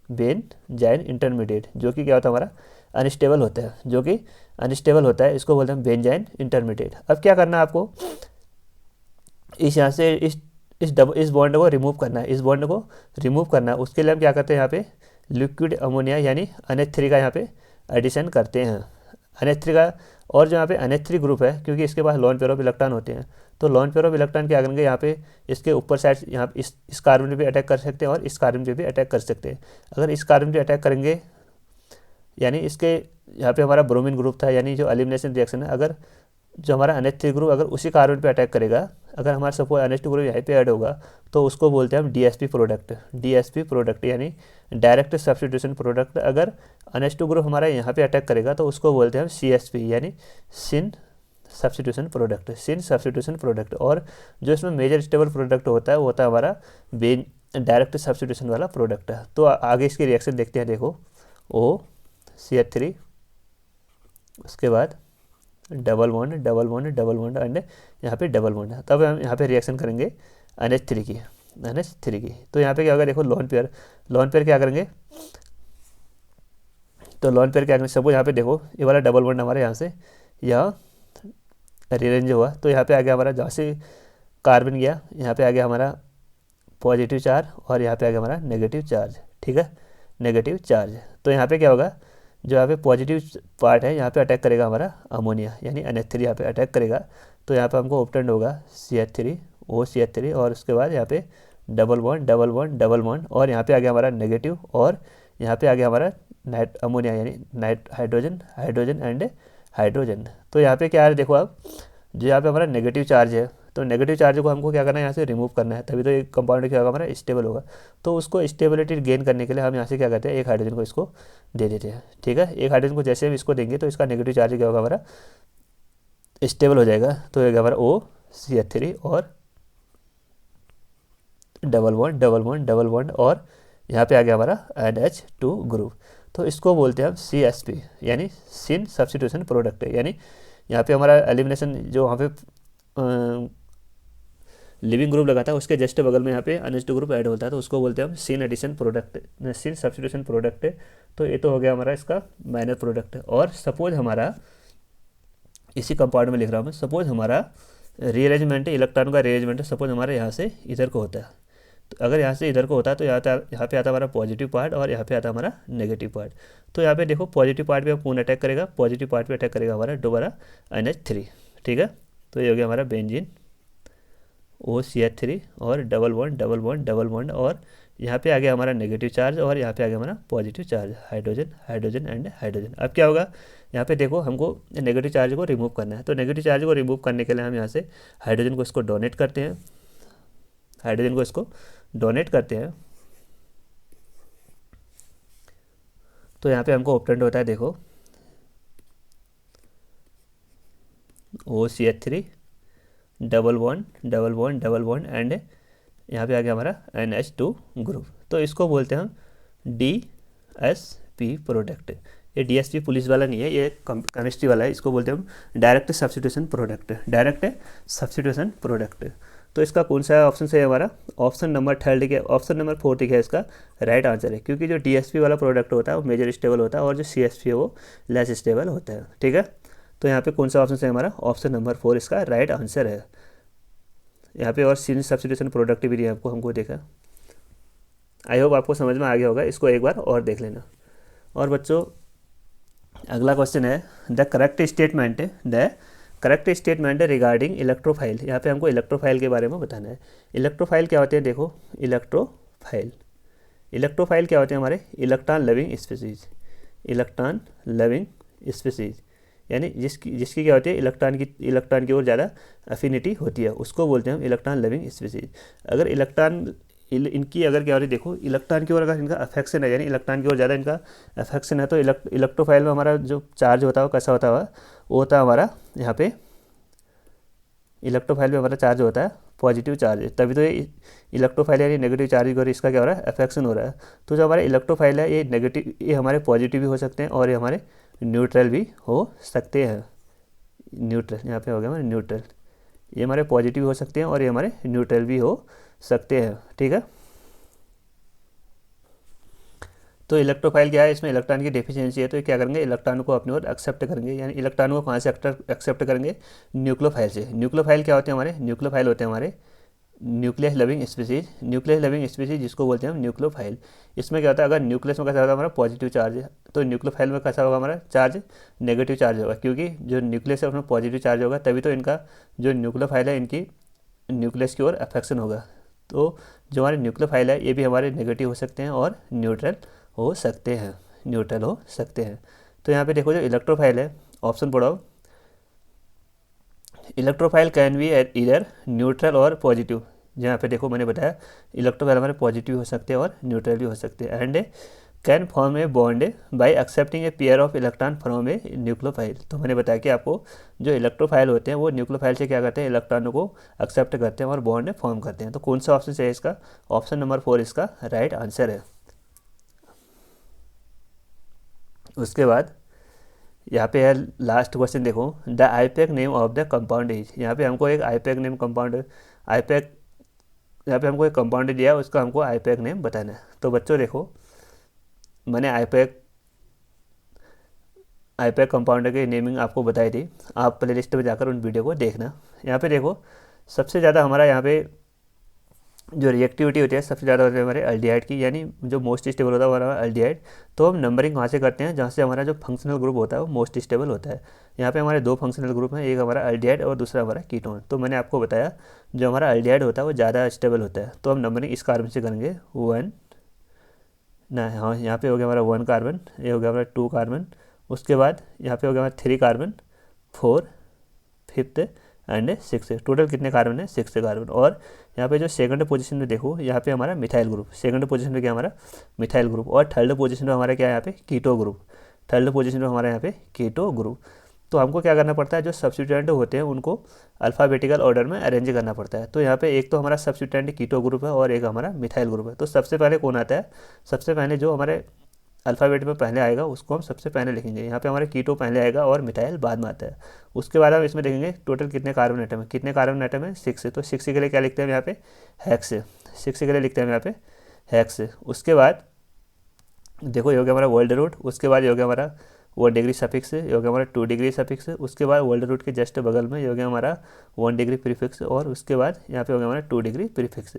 बेंजाइन इंटरमीडिएट, जो कि क्या होता है हमारा अनस्टेबल होता है, जो कि अनस्टेबल होता है, इसको बोलते हैं बेंजाइन इंटरमीडिएट। अब क्या करना है आपको, इस यहाँ से इस बॉन्ड को रिमूव करना है, इस बॉन्ड को रिमूव करना है। उसके लिए हम क्या करते हैं, यहाँ पे लिक्विड अमोनिया यानी NH3 का यहाँ पे एडिशन करते हैं, NH3 का। और जो यहाँ पे NH3 ग्रुप है, क्योंकि इसके पास लोन पेयर ऑफ इलेक्ट्रॉन होते हैं, तो लोन पेयर ऑफ इलेक्ट्रॉन क्या करेंगे, यहाँ पे इसके ऊपर साइड यहाँ इस कार्बन पे भी अटैक कर सकते हैं और इस कार्बन पे भी अटैक कर सकते हैं। अगर इस कार्बन पे अटैक करेंगे, यानी इसके यहाँ पे हमारा ब्रोमीन ग्रुप था, यानी जो एलिमिनेशन रिएक्शन है, अगर जो हमारा NH3 ग्रुप अगर उसी कार्बन पे अटैक करेगा, अगर हमारा सपोज NH2 ग्रुप यहाँ पे ऐड होगा, तो उसको बोलते हैं हम DSP प्रोडक्ट यानी डायरेक्ट सब्स्टिट्यूशन प्रोडक्ट। अगर NH2 ग्रुप हमारा यहाँ पे अटैक करेगा, तो उसको बोलते हैं हम CSP यानी सिन सब्स्टिट्यूशन प्रोडक्ट। और जो इसमें मेजर स्टेबल प्रोडक्ट होता है वो होता है हमारा डायरेक्ट सब्स्टिट्यूशन वाला प्रोडक्ट है। तो आगे इसकी रिएक्शन देखते हैं, देखो OCH3, उसके बाद डबल बॉन्ड एंड यहाँ पे डबल बॉन्ड है। तब हम यहाँ पे रिएक्शन करेंगे NH3 की। तो यहाँ पे क्या होगा, देखो लोन पेयर क्या करेंगे, तो लोन पेयर क्या करेंगे, सपोज यहाँ पे देखो ये वाला डबल बॉन्ड हमारे यहाँ से यहाँ रीअरेंज हुआ, तो यहाँ पे आ गया हमारा, जहाँ से कार्बन गया यहाँ पे आ गया हमारा पॉजिटिव चार्ज और यहाँ पे आ गया हमारा नेगेटिव चार्ज, ठीक है, नेगेटिव चार्ज। तो यहाँ पे क्या होगा, जो यहाँ पे पॉजिटिव पार्ट है यहाँ पे अटैक करेगा हमारा अमोनिया यानी NH3 यहाँ पे अटैक करेगा, तो यहाँ पे हमको ऑब्टेंड होगा OCH3 और उसके बाद यहाँ पे डबल बॉन्ड और यहाँ पे आ गया हमारा नेगेटिव, और यहाँ पे आ गया हमारा अमोनिया यानी हाइड्रोजन एंड हाइड्रोजन। तो यहाँ पे क्या है, देखो आप, जो यहाँ पे हमारा नेगेटिव चार्ज है, तो नेगेटिव चार्ज को हमको क्या करना है, यहाँ से रिमूव करना है, तभी तो एक कंपाउंड क्या होगा हमारा स्टेबल होगा। तो उसको स्टेबिलिटी गेन करने के लिए हम यहाँ से क्या करते हैं, एक हाइड्रोजन को इसको दे देते हैं, ठीक है। एक हाइड्रोजन को जैसे हम इसको देंगे, तो इसका नेगेटिव चार्ज क्या होगा हमारा स्टेबल हो जाएगा। तो ये हमारा OCH3 और डबल बॉन्ड और यहाँ पे आ गया हमारा NH2 ग्रुप। तो इसको बोलते हैं हम CSP यानी सिन सब्स्टिट्यूशन प्रोडक्ट, यानी यहाँ पे हमारा एलिमिनेशन जो वहाँ पे लिविंग ग्रुप लगा था, उसके जस्ट बगल में यहाँ पे NH2 ग्रुप ऐड होता है, तो उसको बोलते हैं हम सिन सब्स्टिट्यूशन प्रोडक्ट। तो ये तो हो गया हमारा इसका माइनर प्रोडक्ट। और सपोज हमारा इसी कंपाउंड में लिख रहा हूँ मैं, सपोज हमारा रीअरेंजमेंट है, इलेक्ट्रॉन का रीअरेंजमेंट है, सपोज हमारे यहाँ से इधर को होता है, तो अगर यहाँ से इधर को होता है तो यहाँ पे आता हमारा पॉजिटिव पार्ट और यहाँ पे आता हमारा नेगेटिव पार्ट। तो यहाँ पे देखो पॉजिटिव पार्ट पे कौन अटैक करेगा, पॉजिटिव पार्ट पे अटैक करेगा हमारा दोबारा NH3, ठीक है। तो ये हो गया हमारा बेंजीन OCH3 और डबल बॉन्ड और यहाँ पे आ गया हमारा नेगेटिव चार्ज और यहाँ पे आ गया हमारा positive charge, hydrogen and hydrogen. अब क्या होगा, यहाँ पे देखो हमको नेगेटिव चार्ज को रिमूव करना है, तो नेगेटिव चार्ज को रिमूव करने के लिए हम यहाँ से हाइड्रोजन को इसको डोनेट करते हैं, तो यहाँ पे हमको ऑब्टेंड होता है, देखो OCH3 डबल बॉन्ड एंड यहाँ पे आ गया हमारा NH2 ग्रुप। तो इसको बोलते हैं हम DSP प्रोडक्ट। ये DSP पुलिस वाला नहीं है, ये केमिस्ट्री वाला है, इसको बोलते हैं हम डायरेक्ट सब्स्टिट्यूशन प्रोडक्ट। तो इसका कौन सा ऑप्शन से है हमारा, ऑप्शन नंबर 4 है इसका राइट आंसर है, क्योंकि जो DSP वाला प्रोडक्ट होता है वो मेजर स्टेबल होता है और जो CSP है वो लेस स्टेबल होता है, ठीक है। तो यहाँ पे कौन सा ऑप्शन से हमारा ऑप्शन नंबर 4 इसका राइट आंसर है। यहाँ पे और सिन सब्स्टिट्यूशन प्रोडक्ट भी दिया आपको, हमको देखा, आई होप आपको समझ में आ गया होगा, इसको एक बार और देख लेना। और बच्चों अगला क्वेश्चन है the correct statement regarding electrophile. यहाँ पे हमको इलेक्ट्रोफाइल के बारे में बताना है। इलेक्ट्रोफाइल क्या होते हैं, देखो इलेक्ट्रोफाइल क्या होते हैं हमारे इलेक्ट्रॉन लविंग स्पीसीज, यानी जिसकी क्या होती है इलेक्ट्रॉन की ओर ज़्यादा अफिनिटी होती है, उसको बोलते हैं हम इलेक्ट्रॉन लविंग स्पीसीज। अगर इनकी अगर क्या होती है, देखो इलेक्ट्रॉन की ओर अगर इनका अफेक्शन है, यानी इलेक्ट्रॉन की ओर ज़्यादा इनका अफेक्शन है, तो इलेक्ट्रोफाइल में हमारा जो चार्ज होता है वो कैसा होता है, वो होता है हमारा यहाँ पे इलेक्ट्रोफाइल में हमारा चार्ज होता है पॉजिटिव चार्ज है, तभी तो ये इलेक्ट्रोफाइल यानी नेगेटिव चार्ज और इसका क्या हो रहा है, अफेक्शन हो रहा है। तो जो हमारे इलेक्ट्रोफाइल है ये नेगेटिव, ये हमारे पॉजिटिव भी हो सकते हैं और ये हमारे न्यूट्रल भी हो सकते हैं। न्यूट्रल यहाँ पे हो गया हमारे न्यूट्रल, ये हमारे पॉजिटिव हो सकते हैं और ये हमारे न्यूट्रल भी हो सकते हैं, ठीक है। तो इलेक्ट्रोफाइल क्या है, इसमें इलेक्ट्रॉन की डेफिशिएंसी है, तो ये क्या करेंगे, इलेक्ट्रॉन को अपनी ओर एक्सेप्ट करेंगे, यानी इलेक्ट्रॉन को कहाँ से एक्सेप्ट करेंगे, न्यूक्लियोफाइल से। न्यूक्लियोफाइल क्या होते हैं हमारे, न्यूक्लियोफाइल होते हैं हमारे nucleus loving species, nucleus loving species जिसको बोलते हैं हम न्यूक्लियोफाइल। इसमें क्या होता है, अगर न्यूक्लियस में कैसा होता है हमारा पॉजिटिव चार्ज है, तो न्यूक्लियोफाइल में कैसा होगा हमारा चार्ज, नेगेटिव चार्ज होगा, क्योंकि जो न्यूक्लियस है उसमें पॉजिटिव चार्ज होगा, तभी तो इनका जो न्यूक्लियोफाइल है इनकी न्यूक्लियस की ओर अफेक्शन होगा। तो जो हमारे न्यूक्लियोफाइल है ये भी हमारे नेगेटिव हो सकते हैं और न्यूट्रल हो सकते हैं, न्यूट्रल हो सकते हैं। तो यहाँ पे देखो जो इलेक्ट्रोफाइल है, ऑप्शन पढ़ो, इलेक्ट्रोफाइल कैन बी इधर न्यूट्रल और पॉजिटिव। यहाँ पे देखो मैंने बताया इलेक्ट्रोफाइल हमारे पॉजिटिव हो सकते हैं और न्यूट्रल भी हो सकते हैं, and can form a bond by accepting a pair of electron from a nucleophile. तो मैंने बताया कि आपको जो इलेक्ट्रोफाइल होते हैं वो न्यूक्लियोफाइल से क्या करते हैं, इलेक्ट्रॉनों को एक्सेप्ट करते हैं और बॉन्ड फॉर्म करते हैं। तो कौन सा ऑप्शन है इसका, ऑप्शन नंबर 4 इसका राइट आंसर है। उसके बाद यहाँ पे है लास्ट क्वेश्चन, देखो the IUPAC name of the compound is. यहाँ पे हमको एक आईपैक नेम कंपाउंड, आईपैक यहाँ पे हमको एक कंपाउंड दिया है, उसका हमको आईपैक नेम बताना है। तो बच्चों देखो मैंने आईपैक कंपाउंड की नेमिंग आपको बताई थी, आप प्ले लिस्ट में जाकर उन वीडियो को देखना। यहाँ पे देखो सबसे ज़्यादा हमारा यहाँ पे जो रिएक्टिविटी होती है सबसे ज़्यादा होती है हमारे एल्डिहाइड की, यानी जो मोस्ट स्टेबल होता है हमारा एल्डिहाइड। तो हम नंबरिंग कहाँ से करते हैं, जहाँ से हमारा जो फंक्शनल ग्रुप होता है वो मोस्ट स्टेबल होता है। यहाँ पे हमारे दो फंक्शनल ग्रुप हैं, एक हमारा एल्डिहाइड और दूसरा हमारा कीटोन। तो मैंने आपको बताया जो हमारा एल्डिहाइड होता है वो ज़्यादा स्टेबल होता है, तो हम नंबरिंग इस कार्बन से करेंगे 1 ना, हाँ यहाँ पे हो गया हमारा 1 कार्बन, ये हो गया हमारा 2 कार्बन, उसके बाद यहाँ पे हो गया हमारा 3 कार्बन, 4, 5th एंड 6। टोटल कितने कार्बन है, 6 कार्बन। और यहाँ पे जो सेकंड पोजीशन में देखो यहाँ पे हमारा मिथाइल ग्रुप, सेकंड पोजीशन पे क्या हमारा मिथाइल ग्रुप, और थर्ड पोजीशन पे हमारा क्या है यहाँ पे कीटो ग्रुप, थर्ड पोजीशन पे हमारा यहाँ पे कीटो ग्रुप। तो हमको क्या करना पड़ता है, जो सब्स्टिट्यूएंट होते हैं उनको अल्फ़ाबेटिकल ऑर्डर में अरेंज करना पड़ता है। तो यहाँ पे एक तो हमारा सब्स्टिट्यूएंट कीटो ग्रुप है और एक हमारा मिथाइल ग्रुप है। तो सबसे पहले कौन आता है, सबसे पहले जो हमारे अल्फ़ाबेट में पहले आएगा उसको हम सबसे पहले लिखेंगे। यहाँ पे हमारे कीटो पहले आएगा और मिथाइल बाद में आता है। उसके बाद हम इसमें देखेंगे टोटल कितने कार्बन आइटम है, कितने कार्बन आइटम है 6। तो 6 के लिए क्या लिखते हैं यहाँ पे हेक्स, 6 के लिए लिखते हैं यहाँ पे हेक्स। उसके बाद देखो ये हो गया हमारा वर्ल्ड रूट, उसके बाद ये हो गया हमारा 1 डिग्री सफिक्स, ये हो गया हमारा 2 डिग्री सफिक्स, उसके बाद वर्ल्ड रूट के जस्ट बगल में ये हो गया हमारा 1 डिग्री प्रीफिक्स, और उसके बाद यहाँ पे हो गया हमारा 2 डिग्री प्रीफिक्स।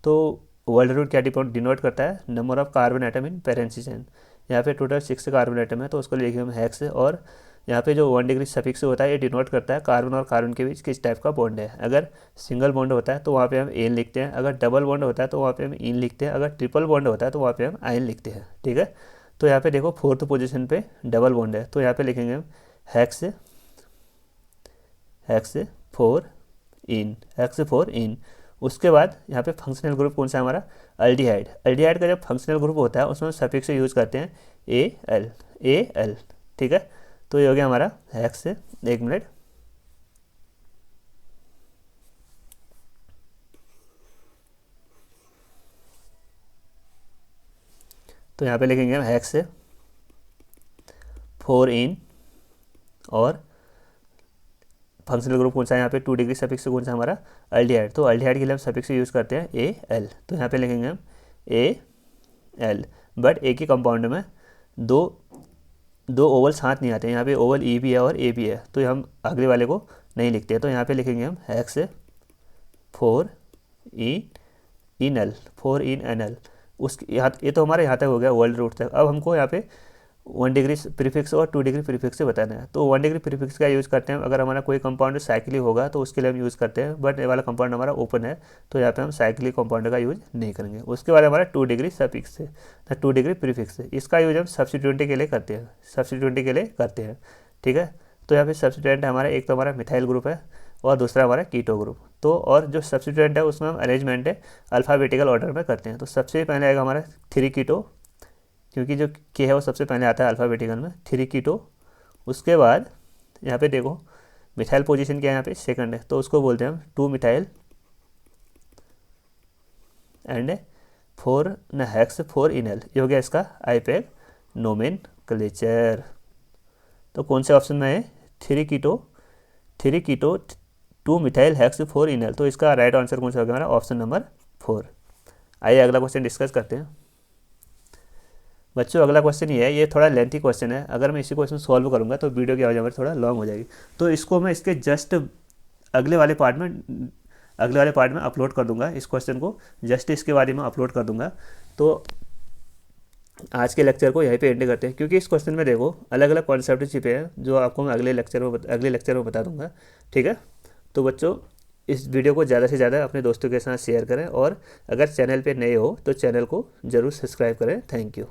तो वर्ल्ड रूट क्या डिनोट करता है, number of carbon atom in parentheses. यहाँ पे टोटल 6 कार्बन आइटम है तो उसको लिखेंगे हम हेक्स। और यहाँ पे जो 1 डिग्री सफिक्स होता है ये डिनोट करता है कार्बन और कार्बन के बीच किस टाइप का बॉन्ड है। अगर सिंगल बॉन्ड होता है तो वहाँ पे हम एन लिखते हैं, अगर डबल बॉन्ड होता है तो वहाँ पे हम इन लिखते हैं, अगर ट्रिपल बॉन्ड होता है तो वहाँ पे हम आयन लिखते हैं, ठीक है। तो यहाँ पे देखो 4th पोजीशन पे डबल बॉन्ड है, तो यहाँ पे लिखेंगे हम हेक्स, हेक्स 4 इन, हेक्स 4 इन। उसके बाद यहाँ पे फंक्शनल ग्रुप कौन सा है हमारा एल्डिहाइड। एल्डिहाइड का जब फंक्शनल ग्रुप होता है उसमें सफिक्स यूज़ करते हैं AL, ठीक है। तो ये हो गया हमारा हेक्स, 1 मिनट, तो यहाँ पे लिखेंगे हम हेक्स 4 इन, और फंक्शनल ग्रुप कौन सा है यहाँ पे 2 डिग्री सफिक्स कौन सा हमारा एल्डिहाइड। तो एल्डिहाइड के लिए हम सफिक्स यूज़ करते हैं AL, तो यहाँ पे लिखेंगे हम AL। बट एक ही कंपाउंड में दो ओवल साथ नहीं आते हैं, यहाँ पे ओवल E भी है और A भी है, तो हम अगले वाले को नहीं लिखते हैं। तो यहाँ पे लिखेंगे हम हेक्स 4 इनल, 4 इन एनल। उसके यहाँ ये तो हमारे यहाँ तक हो गया वर्ल्ड रूट तक। अब हमको यहाँ पे 1 डिग्री प्रीफिक्स और 2 डिग्री प्रीफिक्स से बताना है। तो 1 डिग्री प्रीफिक्स का यूज़ करते हैं अगर हमारा कोई कंपाउंड साइक्लिक होगा तो उसके लिए हम यूज़ करते हैं, बट ये वाला कंपाउंड हमारा ओपन है तो यहाँ पे हम साइक्लिक कंपाउंड का यूज़ नहीं करेंगे। उसके बाद हमारा 2 डिग्री सफिक्स है, 2 डिग्री प्रीफिक्स है, इसका यूज हम सब्स्टिट्यूएंट के लिए करते हैं, सब्स्टिट्यूएंट के लिए करते हैं, ठीक है। तो यहाँ पे सब्स्टिट्यूएंट हमारा एक तो हमारा मिथाइल ग्रुप है और दूसरा हमारा कीटो ग्रुप। तो और जो सब्स्टिट्यूएंट है उसमें हम अरेंजमेंट है अल्फ़ाबेटिकल ऑर्डर में करते हैं। तो सबसे पहले आएगा हमारा 3 कीटो, क्योंकि जो के है वो सबसे पहले आता है अल्फ़ाबेटिकल में, 3 कीटो। उसके बाद यहाँ पे देखो मिथाइल पोजीशन क्या है यहाँ पे सेकंड है, तो उसको बोलते हैं हम 2 मिथाइल एंड फोर न हेक्स 4 इनल, ये हो गया इसका आईपैक नोमेनक्लेचर। तो कौन से ऑप्शन में है 3 कीटो 2 मिथाइल हेक्स 4 इनल, तो इसका राइट आंसर कौन सा होगा हमारा ऑप्शन नंबर 4। आइए अगला क्वेश्चन डिस्कस करते हैं बच्चों। अगला क्वेश्चन ये है, ये थोड़ा लेंथी क्वेश्चन है, अगर मैं इसी क्वेश्चन सॉल्व करूंगा तो वीडियो की आवाज़ हमारी थोड़ा लॉन्ग हो जाएगी, तो इसको मैं इसके जस्ट अगले वाले पार्ट में अपलोड कर दूंगा। इस क्वेश्चन को जस्ट इसके बारे में अपलोड कर दूंगा। तो आज के लेक्चर को यहीं पे एंड करते हैं, क्योंकि इस क्वेश्चन में देखो अलग अलग कॉन्सेप्ट छिपे हैं जो आपको मैं अगले लेक्चर में बता दूंगा। ठीक है, तो बच्चों इस वीडियो को ज़्यादा से ज़्यादा अपने दोस्तों के साथ शेयर करें, और अगर चैनल पे नए हो तो चैनल को ज़रूर सब्सक्राइब करें। Thank you.